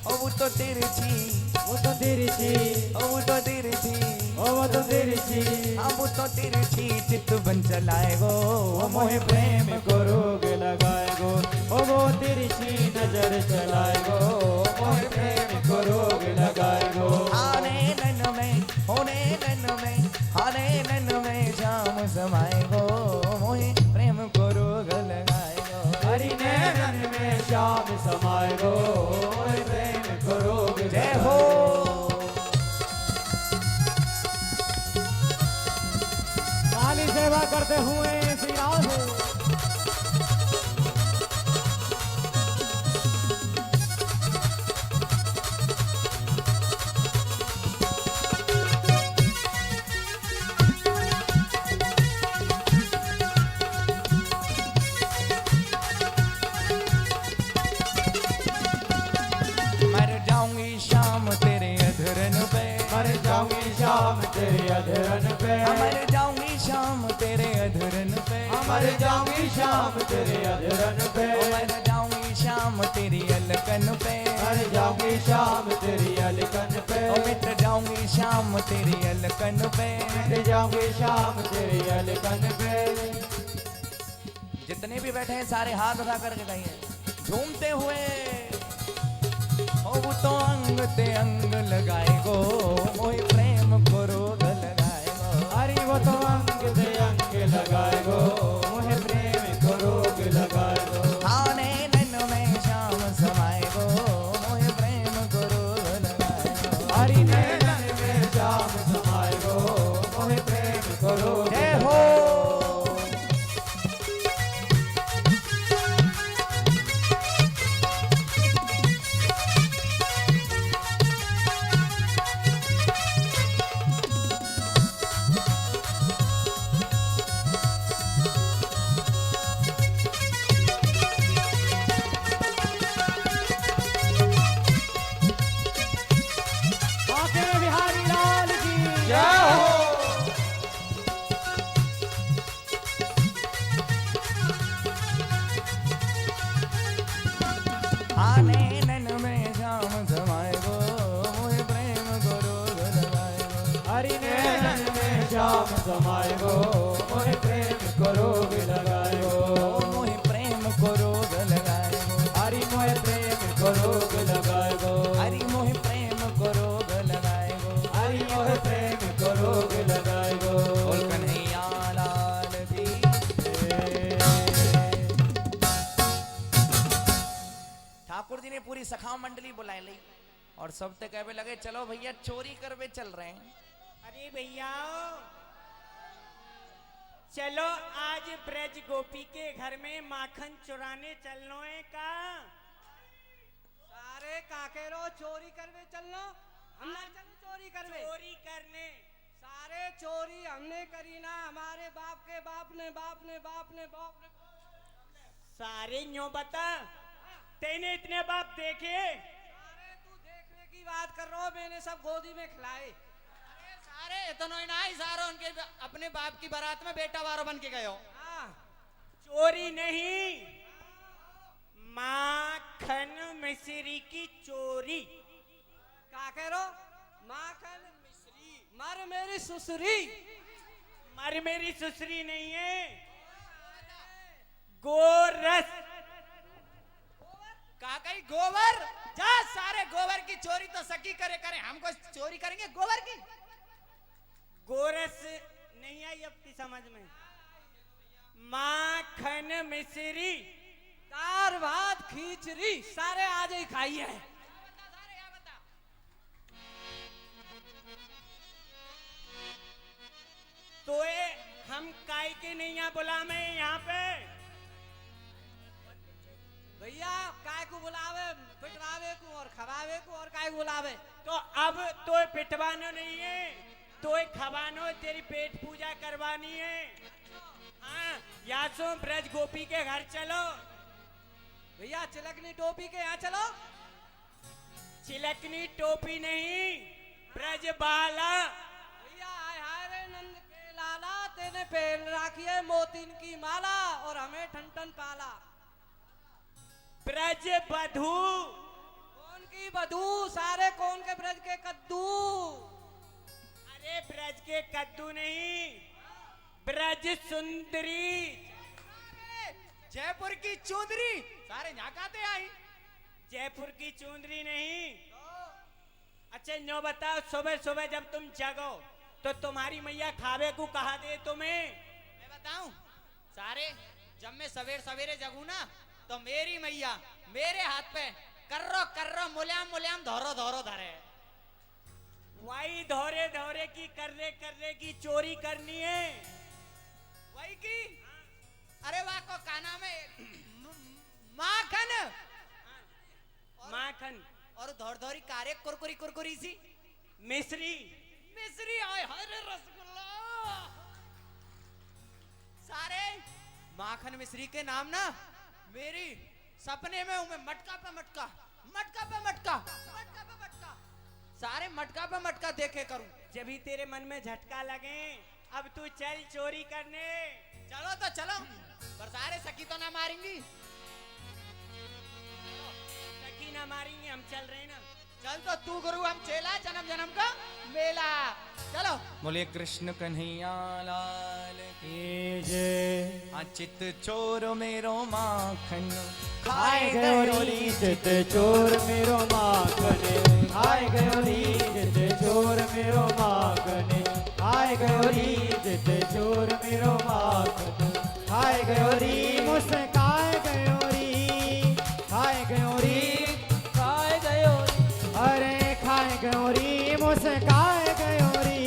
[SPEAKER 4] ओ वो तो तेरी थी,
[SPEAKER 1] वो तो तेरी थी,
[SPEAKER 4] ओ वो तो तेरी थी,
[SPEAKER 1] ओ वो तो तेरी थी।
[SPEAKER 4] हाँ वो तो तेरी थी, चित बन चलाए गो,
[SPEAKER 1] ओ मोहे प्रेम को रोग लगाए गो। ओ वो तेरी थी नजर चलाए गो, मोहे प्रेम को रोग लगाए गो।
[SPEAKER 4] आने नन में, होने नन में, आने नन में शाम समाए गो, मोहे प्रेम को रोग लगाए गो।
[SPEAKER 1] हरि नैनन में श्याम समाए गो, मोहे प्रेम को रोग
[SPEAKER 4] जय
[SPEAKER 1] लगाए
[SPEAKER 4] हो।
[SPEAKER 1] गो। काली सेवा करते हुए श्री राम हो। शाम तेरे अजरन पे,
[SPEAKER 4] ओ मर जाऊंगी शाम तेरी अलकन पे,
[SPEAKER 1] मर जाऊंगी शाम तेरी अलकन पे,
[SPEAKER 4] ओ मिट जाऊंगी शाम तेरी अलकन पे।
[SPEAKER 1] मिट जाऊंगी शाम तेरी अलकन पे।
[SPEAKER 4] जितने भी बैठे हैं सारे हाथ उठा करके गाइए झूमते हुए। ओ तो अंग ते अंग लगाए गो, मोहि प्रेम को रोग लगाए गो।
[SPEAKER 1] अरे वो तो अंग दे अंग लगाए गो, मोहे प्रेम को रोग लगाए गो।
[SPEAKER 4] आने नैन में शाम समाए गो, मोहि प्रेम को रोग लगाए गो।
[SPEAKER 1] हरि नैनन में श्याम समाए गो, मोहे प्रेम को रोग
[SPEAKER 4] जय
[SPEAKER 1] लगाए
[SPEAKER 4] हो।
[SPEAKER 1] बांके बिहारी लाल की
[SPEAKER 2] जय हो।
[SPEAKER 4] आने नैन में शाम समाए गो, मोहि प्रेम को रोग लगाए गो।
[SPEAKER 1] हरि नैनन में श्याम समाए गो, मोहे प्रेम को रोग लगाए गो।
[SPEAKER 4] ओ मोहि प्रेम को रोग लगाए गो।
[SPEAKER 1] हरि मोहे प्रेम को रोग लगाए गो।
[SPEAKER 4] हरि मोहि प्रेम को रोग लगाए गो।
[SPEAKER 1] हरि मोहे प्रेम को रोग लगाए गो।
[SPEAKER 4] बोल कन्हैया लाल की। ठाकुर जी ने पूरी सखा मंडली बुला ली और सब ते कहने लगे चलो भैया चोरी करवे चल रहे हैं।
[SPEAKER 5] अरे भैया चलो आज ब्रज गोपी के घर में माखन चुराने चलनो है का।
[SPEAKER 2] सारे काकेरो चोरी करवे चलनो, हम ना चले चोरी करवे।
[SPEAKER 5] चोरी करने
[SPEAKER 2] सारे चोरी हमने करी ना, हमारे बाप के बाप ने बाप ने बाप ने बाप ने।
[SPEAKER 5] सारे न्यों बता तेने इतने बाप देखे।
[SPEAKER 2] अरे तू देखने की बात कर रहा हो, मैंने सब गोदी में खिलाए।
[SPEAKER 6] अरे सारे इतना ही ना ही सारे उनके अपने बाप की बारात में बेटा वारो बन के गए हो।
[SPEAKER 2] हाँ,
[SPEAKER 5] चोरी नहीं माखन मिश्री की चोरी।
[SPEAKER 2] काकेरो माखन मिश्री मर मेरी सुसरी।
[SPEAKER 5] मर मेरी सुसरी नहीं है, गोरस।
[SPEAKER 6] कहा कहीं गोबर जा, सारे गोबर की चोरी तो सकी करे करे, हमको चोरी करेंगे गोबर की।
[SPEAKER 5] गोरस नहीं आई अब की समझ में। माखन मिश्री
[SPEAKER 2] दार भात खींचरी सारे आज ही खाई है।
[SPEAKER 5] तो ये हम काय के नहीं यहाँ बुला में यहाँ पे।
[SPEAKER 2] भैया काय को बुलावे, पिटवावे को और खवावे को, और काय को बुलावे।
[SPEAKER 5] तो अब तो पिटवानो नहीं है, तो खवानो तेरी पेट पूजा करवानी है। हाँ या सो ब्रज गोपी के घर चलो।
[SPEAKER 2] भैया चिलकनी टोपी के यहाँ चलो।
[SPEAKER 5] चिलकनी टोपी नहीं, ब्रज बाला।
[SPEAKER 2] भैया हाय हाय रे नंद के लाला, तेने पहन राखी है मोतीन की माला और हमें ठन ठन पाला।
[SPEAKER 5] ब्रज बधू।
[SPEAKER 2] कौन की बधू, सारे कौन के ब्रज के कद्दू।
[SPEAKER 5] अरे ब्रज के कद्दू नहीं, ब्रज सुंदरी।
[SPEAKER 6] जयपुर की चौधरी सारे यहाँ कहते आई।
[SPEAKER 5] जयपुर की चुंदरी नहीं। अच्छा नो बताओ, सुबह सुबह जब तुम जगो तो तुम्हारी मैया खावे को कहा दे तुम्हें।
[SPEAKER 6] मैं बताऊं सारे, जब मैं सवेरे सवेरे जगू ना तो मेरी मैया मेरे हाथ पे कर्रो मुलायम मुलायम धोरो धोरो धरे।
[SPEAKER 5] वही धोरे धोरे की कर्रे की चोरी करनी है।
[SPEAKER 6] वही की अरे वाह को काना में माखन
[SPEAKER 5] माखन
[SPEAKER 6] और धोर धोरी कारे कुरकुरी कुरकुरी सी
[SPEAKER 5] मिश्री।
[SPEAKER 6] मिश्री आए हाय रे रसगुल्ला। सारे माखन मिश्री के नाम ना मेरी सपने में हूं मैं, मटका पे मटका मटका पे मटका मटका पे मटका, सारे मटका पे मटका देखे करूं।
[SPEAKER 5] जब ही तेरे मन में झटका लगे अब तू चल चोरी करने।
[SPEAKER 6] चलो तो चलो। पर सारे सखी तो ना मारेंगी।
[SPEAKER 5] सखी ना मारेंगे, हम चल रहे हैं ना।
[SPEAKER 6] चल तो तू गुरु हम चेला, जन्म जन्म का मेला। चलो
[SPEAKER 4] बोले कृष्ण कन्हैया लाल की
[SPEAKER 1] जय।
[SPEAKER 4] चित चोर मेरो माखन
[SPEAKER 1] खाए गयो री चित चोर मेरो माखने, खाए गयो री चित चोर मेरो माखने, खाए गयो री चित चोर मेरो माखने, खाए गयो री मुस्काए गयो री, खाए गयो री, खाए गयो री, अरे खाए गयो री मुस्काए गयो री,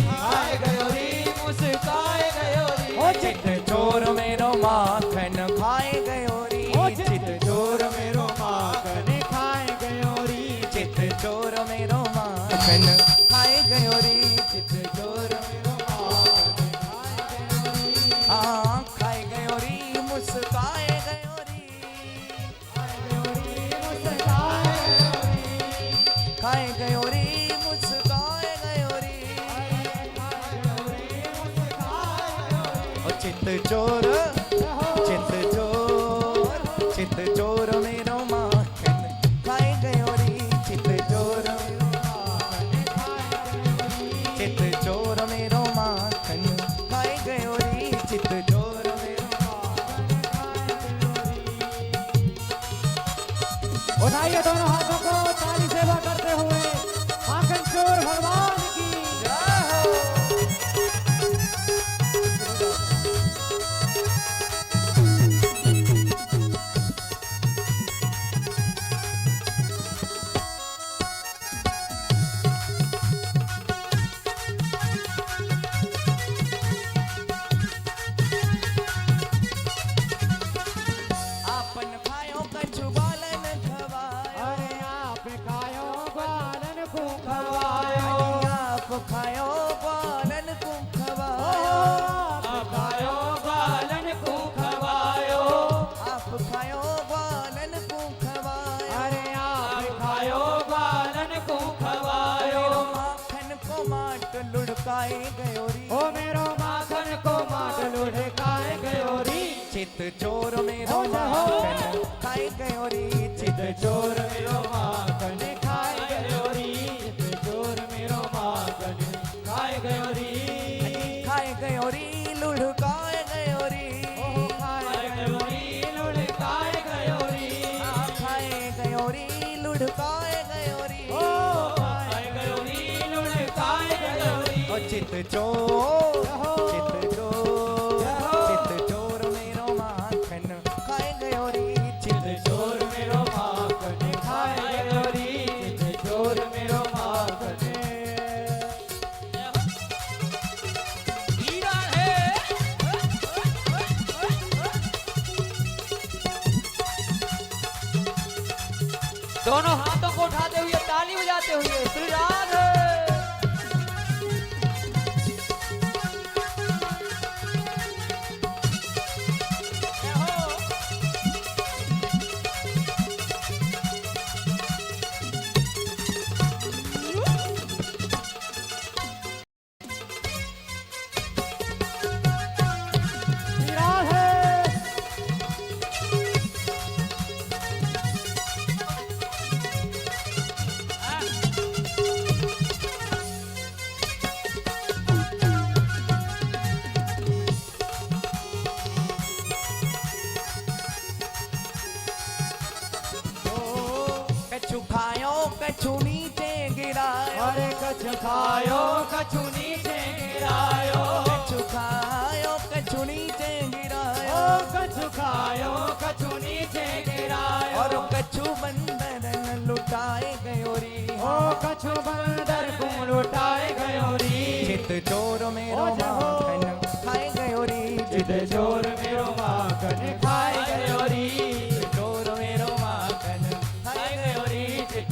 [SPEAKER 1] खाए गयो री मुस्काए गयो री। ओ
[SPEAKER 4] चित चोर मेरो माखन खाए गयो री,
[SPEAKER 1] चित चोर मेरो माखन खाए गयो री,
[SPEAKER 4] चित चोर मेरो माखन खाए गयो री,
[SPEAKER 1] चित चोर मेरो माखन खाए गयो री,
[SPEAKER 4] हाँ खाए गयो री मुस्काए गयो री,
[SPEAKER 1] खाए गयो री मुस्काए गयो री,
[SPEAKER 4] खाए गयो री मुस्काए गयो री।
[SPEAKER 1] खाए गयो री मुस्काए गयो री।
[SPEAKER 4] ओ चित चोर चित चोर मेरो माखन खाए गयो री, चित चोर चित चोर मेरो माखन खाए गयो री, चित चोर मेरो
[SPEAKER 1] उठाइए दोनों हाथों को, ताली सेवा करते हुए माखन चोर भगवान की जय हो।
[SPEAKER 4] आपन खायो कछु बालन खवायो,
[SPEAKER 1] अरे आप खायो बालन को खवायो,
[SPEAKER 4] आप खायो बालन को
[SPEAKER 1] ओ
[SPEAKER 4] खवायो,
[SPEAKER 1] आप खायो बालन को खवायो,
[SPEAKER 4] आप खायो बालन को खवायो,
[SPEAKER 1] अरे आप खायो बालन को खवायो,
[SPEAKER 4] माखन को माट लुढ़काए गयो री,
[SPEAKER 1] ओ मेरो माखन को माट लुढ़काए गयो री,
[SPEAKER 4] चित चोर मेरो
[SPEAKER 1] हो जा हो।
[SPEAKER 4] माखन खाए गयो री,
[SPEAKER 1] चित चोर मेरो माखन खाए गयो री, चित चोर मेरो माखन खाए गयो री,
[SPEAKER 4] खाए गयो री लुढ़काए गयो री,
[SPEAKER 1] ओ खाए गयो री लुढ़काए गयो री,
[SPEAKER 4] खाए गयो री लुढ़काए गयो री,
[SPEAKER 1] ओ खाए गयो री लुढ़काए गयो री।
[SPEAKER 4] ओ चित चोर चित चोर मेरो माखन खाए गयो री, चित
[SPEAKER 1] चित चोर मेरो माखन खाए गयो री, चित चोर मेरो माखन।
[SPEAKER 2] हीरा है। दोनों हाथों को उठाते हुए ताली बजाते हुए श्री राधे।
[SPEAKER 1] राधे
[SPEAKER 4] कछु खायो कछु नीचे गिरायो,
[SPEAKER 1] अरे कछु खायो कछु नीचे गिरायो,
[SPEAKER 4] कछु खायो कछु नीचे
[SPEAKER 1] ओ
[SPEAKER 4] गिरायो,
[SPEAKER 1] कछु खायो कछु नीचे गिरायो,
[SPEAKER 4] और कछु बंदरन लुटाए गयो री,
[SPEAKER 1] ओ कछु बंदर को लुटाए गयो री,
[SPEAKER 4] चित चोर मेरो
[SPEAKER 1] ओ जहो।
[SPEAKER 4] माखन खाए गयो री,
[SPEAKER 1] चित चोर मेरो माखन खाए गयो री,
[SPEAKER 4] चोर मेरो माखन
[SPEAKER 1] खाए गयो री, चित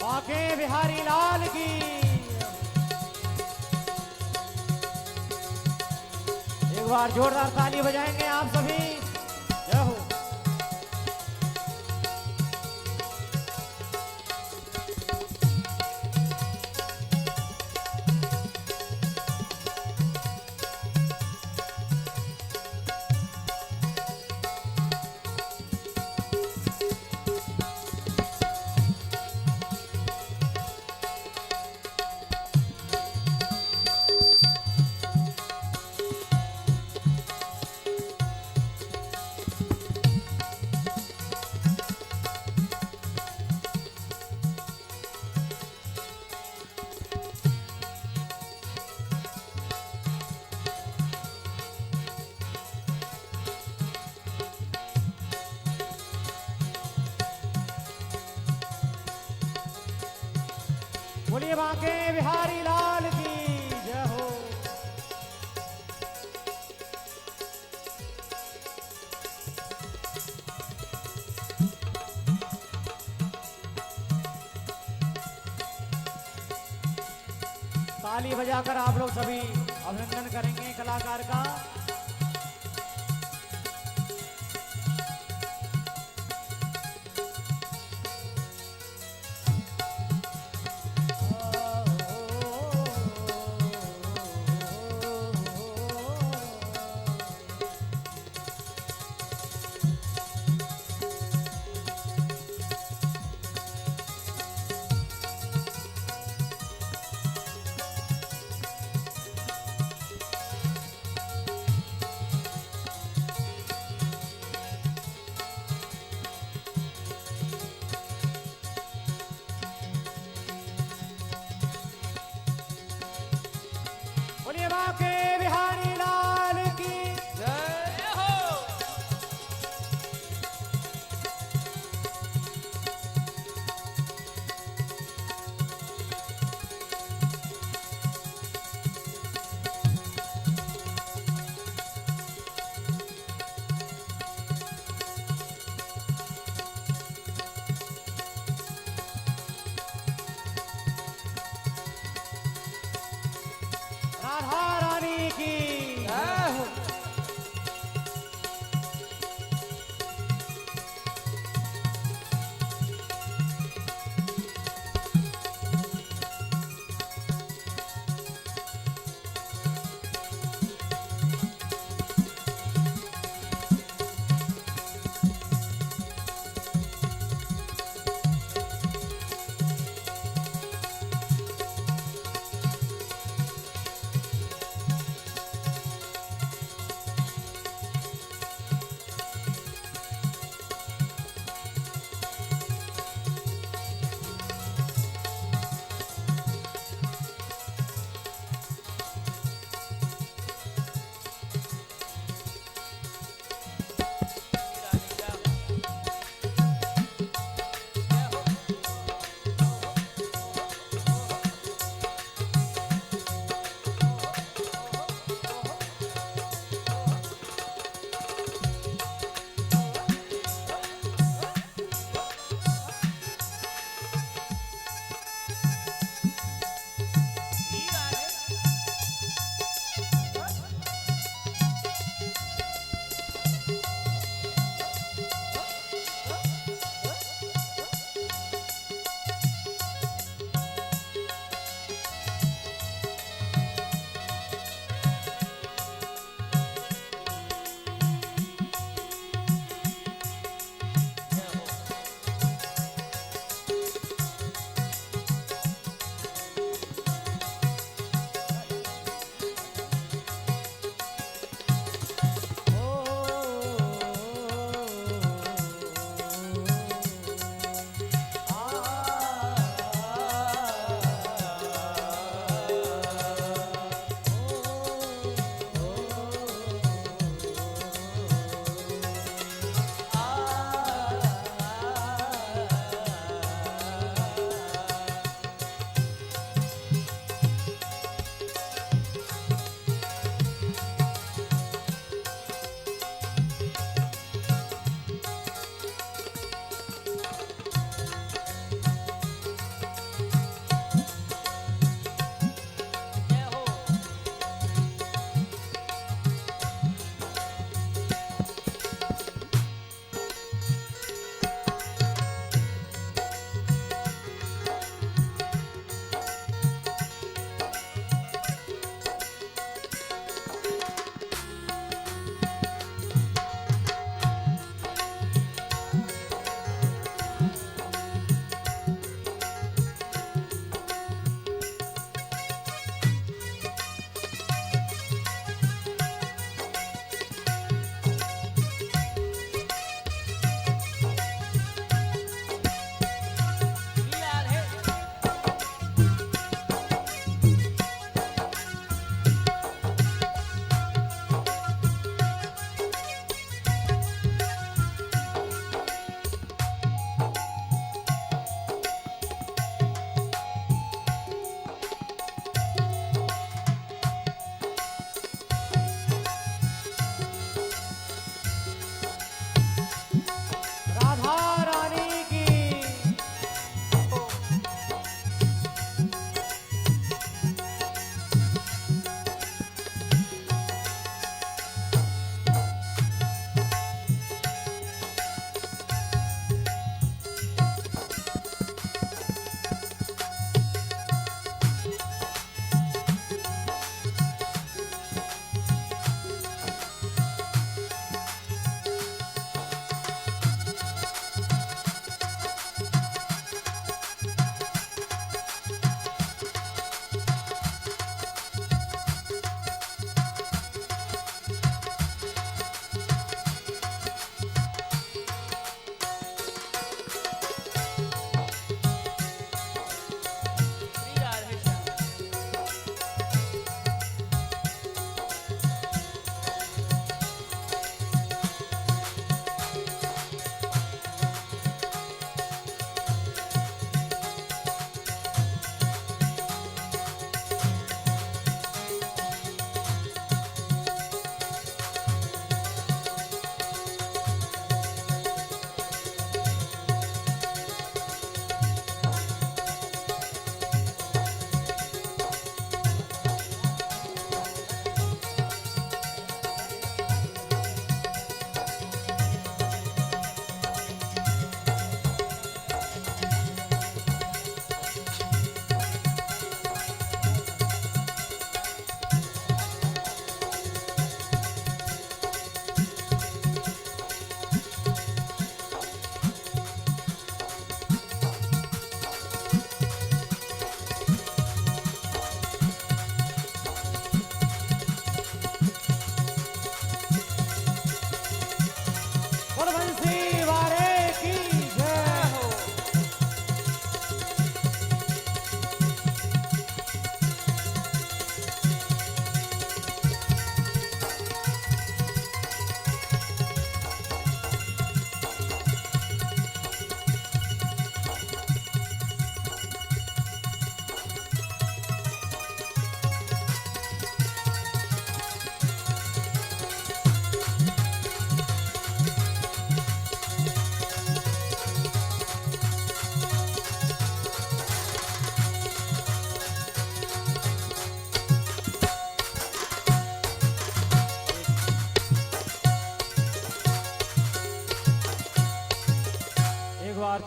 [SPEAKER 1] बाके बिहारी लाल की। एक बार जोरदार ताली बजाएंगे आप सभी। जय हो। बोलिए बाके बिहारी लाल की जय हो। ताली बजाकर आप लोग सभी अभिनंदन करेंगे कलाकार का। बोलिए बाके बिहारी लाल की
[SPEAKER 6] जय हो।
[SPEAKER 1] राधा रानी की
[SPEAKER 6] जय हो।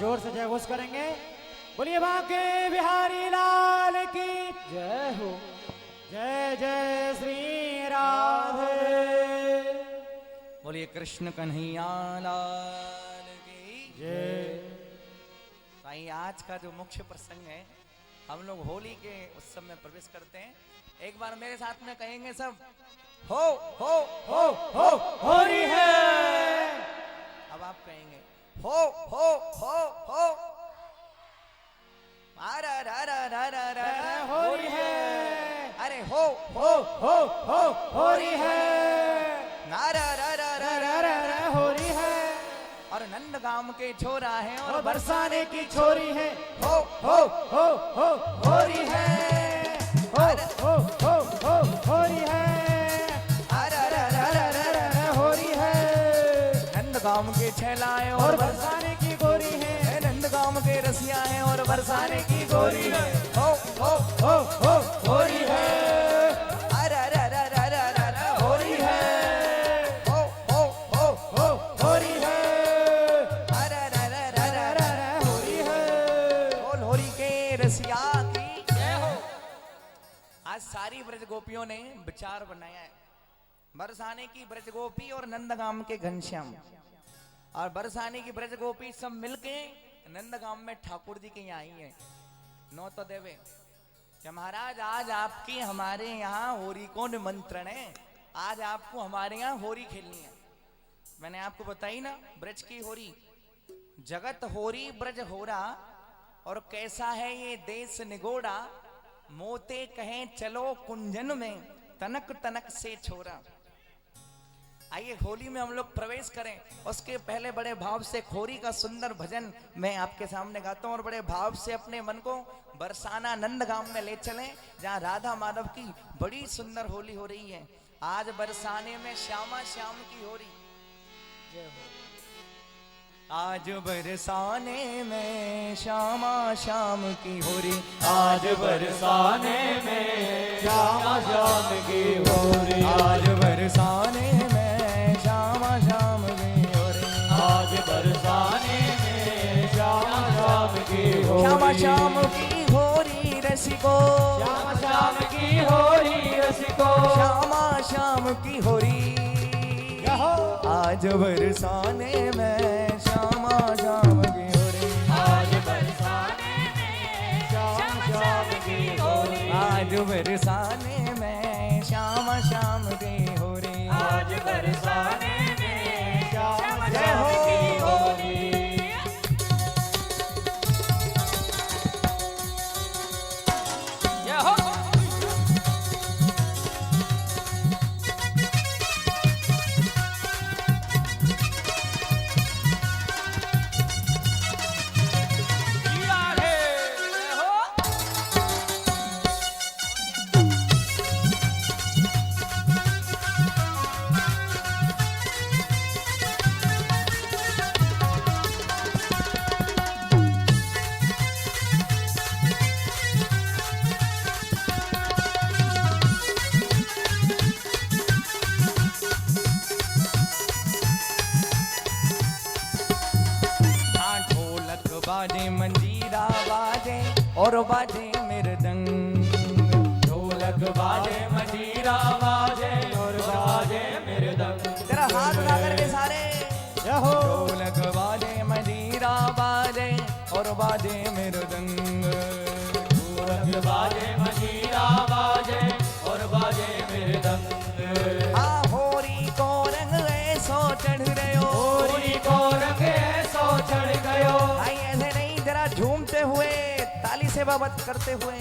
[SPEAKER 1] जोर से जय घोष करेंगे। बोलिए बांके बिहारी लाल की जय हो। जय जय श्री राधे।
[SPEAKER 4] बोलिए कृष्ण कन्हैया लाल की
[SPEAKER 1] जय।
[SPEAKER 4] तो आइए आज का जो मुख्य प्रसंग है, हम लोग होली के उत्सव में प्रवेश करते हैं। एक बार मेरे साथ में कहेंगे सब, हो हो
[SPEAKER 1] हो हो होली है।
[SPEAKER 4] अब आप कहेंगे हो हो हो हो। रा रा रा रा रा रा
[SPEAKER 1] होली है।
[SPEAKER 4] अरे हो
[SPEAKER 1] हो हो हो होली है।
[SPEAKER 4] ना रा रा रा रा रा
[SPEAKER 1] रा रा होली है।
[SPEAKER 4] और नंदगाम के छोरा है
[SPEAKER 1] और
[SPEAKER 4] और
[SPEAKER 1] बरसाने की छोरी है।
[SPEAKER 4] हो
[SPEAKER 1] हो हो हो होली है। हो हो हो हो होली है।
[SPEAKER 4] रा रा रा रा रा रा
[SPEAKER 1] होली है।
[SPEAKER 4] नंदगाम के छैलाए
[SPEAKER 1] और
[SPEAKER 4] और
[SPEAKER 1] बरसाने की गोरी है।
[SPEAKER 4] नंदगाम के रसिया है और बरसाने की गोरी है। हो हो
[SPEAKER 1] हो हो होली है।
[SPEAKER 4] रा रा रा रा रा रा रा
[SPEAKER 1] होली है।
[SPEAKER 4] हो हो हो
[SPEAKER 1] हो होली है।
[SPEAKER 4] रा रा रा रा रा रा
[SPEAKER 1] होली है।
[SPEAKER 4] बोल होली के रसिया की जय हो। आज सारी ब्रज गोपियों ने विचार बनाया है। बरसाने की ब्रज गोपी और नंदगाम के घनश्याम और बरसाने की ब्रज गोपी सब मिलके नंदगाम में ठाकुर जी के यहाँ आई है। नो तो देवे कि महाराज आज आपकी हमारे यहाँ होरी को निमंत्रण है, आज आपको हमारे यहाँ होरी खेलनी है। मैंने आपको बताई ना, ब्रज की होरी, जगत होरी ब्रज होरा, और कैसा है ये देश निगोड़ा, मोते कहें चलो कुंजन में, तनक तनक से छोरा। आइए होली में हम लोग प्रवेश करें, उसके पहले बड़े भाव से होरी का सुंदर भजन मैं आपके सामने गाता हूँ और बड़े भाव से अपने मन को बरसाना नंदगाम में ले चलें, जहाँ राधा माधव की बड़ी सुंदर होली हो रही है। आज बरसाने में श्यामा श्याम की होरी। आज बरसाने में श्यामा श्याम की होरी।
[SPEAKER 1] आज बरसाने में श्यामा श्याम की होरी।
[SPEAKER 4] आज बरसाने में श्यामा श्याम की होरी।
[SPEAKER 1] आज बरसाने में श्यामा श्याम की होरी।
[SPEAKER 4] श्यामा श्याम की होरी रसिको।
[SPEAKER 1] श्यामा श्याम की होरी रसिको।
[SPEAKER 4] श्यामा श्याम की होरी। आज बरसाने में श्यामा श्याम की होरी।
[SPEAKER 1] आज बरसाने में श्यामा श्याम की होरी।
[SPEAKER 4] आज बरसाने में श्यामा श्याम की होरी।
[SPEAKER 1] आज बरसाने में श्यामा
[SPEAKER 4] जय
[SPEAKER 1] श्याम
[SPEAKER 4] हो।
[SPEAKER 1] की होरी।
[SPEAKER 4] जय हो। बाजे मंजीरा बाजे और बाजे मृदंग।
[SPEAKER 1] ढोलक बाजे मजीरा बाजे और बाजे मृदंग।
[SPEAKER 4] तेरा हाथ उठा करके सारे।
[SPEAKER 1] जय हो।
[SPEAKER 4] ढोलक बाजे मंजीरा बाजे और बाजे मृदंग।
[SPEAKER 1] ढोलक बाजे मजीरा बाजे और बाजे मृदंग।
[SPEAKER 4] आ होरी को रंग ऐसो चढ़ रहो।
[SPEAKER 1] होरी को रंग ऐसो चढ़ गयो।
[SPEAKER 4] आई ऐसे नहीं, जरा झूमते हुए ताली से बाबत करते हुए।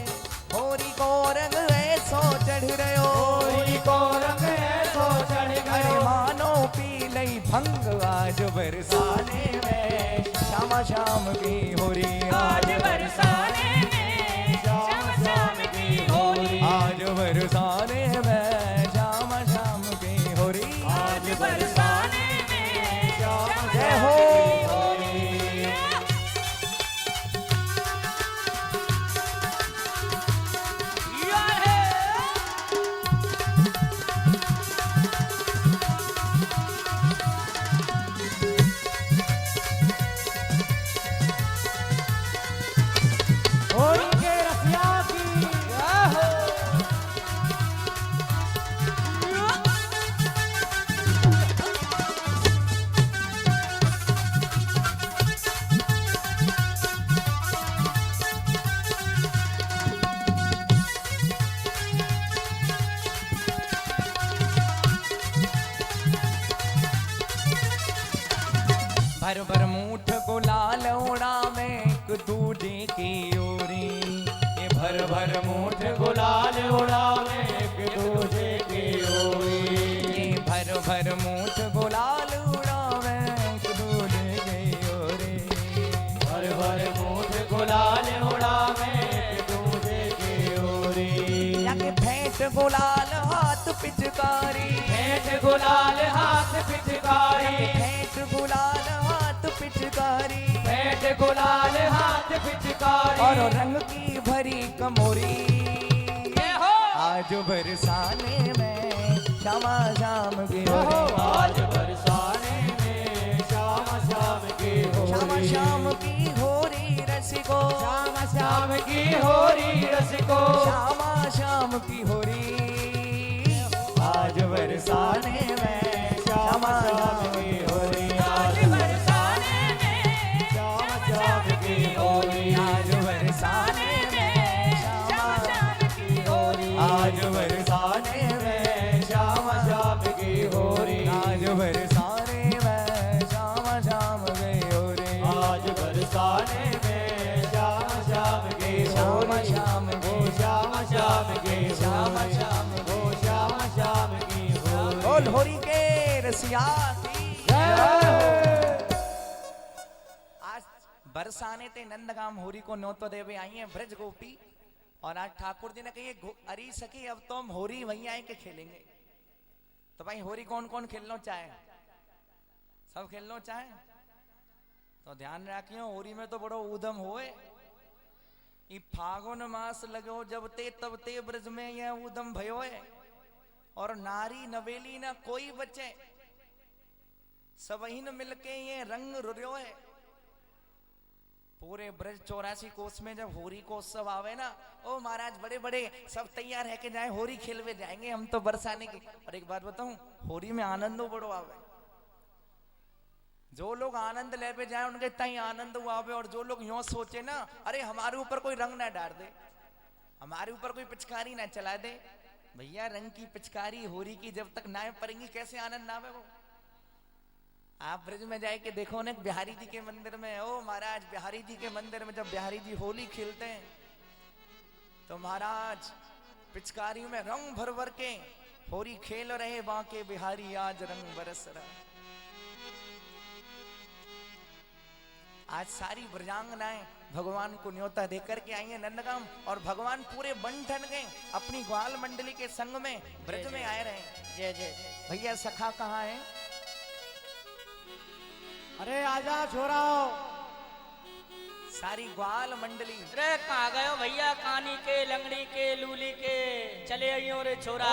[SPEAKER 4] होरी को रंग ऐसो चढ़ रहो।
[SPEAKER 1] होरी को रंग ऐसो चढ़
[SPEAKER 4] अरे
[SPEAKER 1] गयो।
[SPEAKER 4] मानो पी लई भंग आज बरसाने में श्यामा श्याम की होरी।
[SPEAKER 1] आज बरसाने में श्यामा श्याम की होरी।
[SPEAKER 4] आज बरसाने में श्यामा श्याम की होरी।
[SPEAKER 1] आज बरसाने में श्यामा
[SPEAKER 4] जय
[SPEAKER 1] श्याम
[SPEAKER 4] हो।
[SPEAKER 1] की होरी।
[SPEAKER 4] भर भर मूठ गुलाल उड़ावे एक दूजे की ओरी। ये
[SPEAKER 1] भर भर मूठ गुलाल उड़ावे एक दूजे की ओरी।
[SPEAKER 4] ये भर भर मूठ गुलाल उड़ावे एक दूजे की ओरी।
[SPEAKER 1] भर भर मूठ गुलाल उड़ावे एक दूजे की ओरी।
[SPEAKER 4] याके भेंट गुलाल हाथ पिचकारी।
[SPEAKER 1] भेंट गुलाल हाथ पिचकारी।
[SPEAKER 4] भेंट गुलाल हाथ पिचकारी।
[SPEAKER 1] भेंट गुलाल हाथ पिचकारी।
[SPEAKER 4] और रंग की भरी कमोरी। आज बरसाने में श्यामा शाम की होरी।
[SPEAKER 1] आज बरसाने में श्याम श्याम की
[SPEAKER 4] श्याम
[SPEAKER 1] होरी।
[SPEAKER 4] शाम की होरी रसिको।
[SPEAKER 1] श्याम श्याम की होरी रसिको।
[SPEAKER 4] श्यामा शाम की होरी। आज बरसाने में
[SPEAKER 1] श्याम श्याम की होरी। आज बरसाने में श्याम श्याम की होरी।
[SPEAKER 4] आज बरसाने में श्यामा शाम की होरी।
[SPEAKER 1] आज बरसाने में श्याम श्याम की होरी।
[SPEAKER 4] आज बरसाने में श्यामा शाम की होरी।
[SPEAKER 1] आज बरसाने में श्याम श्याम की
[SPEAKER 4] श्याम
[SPEAKER 1] होरी।
[SPEAKER 4] शाम
[SPEAKER 1] ओ श्याम श्याम की
[SPEAKER 4] श्याम
[SPEAKER 1] होरी।
[SPEAKER 4] शाम
[SPEAKER 1] ओ श्याम श्याम की होरी।
[SPEAKER 4] बोल होरी के रसिया की आज बरसाने ते नंदगाम होरी को न्योतो देवे आई है ब्रज गोपी। और आज ठाकुर जी ने कही अरी सखी अब तो हम होरी वहीं आए के खेलेंगे। तो भाई होरी कौन कौन खेलना चाहे? सब खेलना चाहे तो ध्यान रखियो होरी में तो बड़ो ऊधम होए। ई फागुन मास लगो जब ते तब ते ब्रज में यह ऊधम भयो है। और नारी नवेली ना कोई बचे सबहीन मिलके ये रंग रुरियो है। पूरे ब्रज 84 कोस में जब होरी को उत्सव आवे ना, ओ महाराज बड़े बड़े सब तैयार है कि जाए होरी खेलवे जाएंगे हम तो बरसाने की। और एक बात बताऊं, होरी में आनंद बड़ो आवे। जो लोग आनंद ले पे जाए उनके तई आनंद आवे। और जो लोग यूं सोचे ना अरे हमारे ऊपर कोई रंग ना डाल दे, हमारे ऊपर कोई पिचकारी ना चला दे, भैया रंग की पिचकारी होरी की जब तक ना पड़ेंगी कैसे आनंद आवे वो। आप ब्रज में जाए के देखो ना बिहारी जी के मंदिर में, ओ महाराज बिहारी जी के मंदिर में जब बिहारी जी होली खेलते हैं तो महाराज पिचकारी में रंग भर भर के होरी खेल रहे बांके बिहारी आज रंग बरस रहा। आज सारी ब्रजांगनाएं भगवान को न्योता देकर के आई है नंदगाम। और भगवान पूरे बन ठन गए अपनी ग्वाल मंडली के संग में ब्रज में आए रहे।
[SPEAKER 6] जय जय।
[SPEAKER 4] भैया सखा कहाँ है?
[SPEAKER 1] अरे आजा छोराओ।
[SPEAKER 4] सारी ग्वाल मंडली
[SPEAKER 5] अरे कहाँ गयो भैया? कानी के लंगड़ी के लूली के चले आइयो रे छोरा।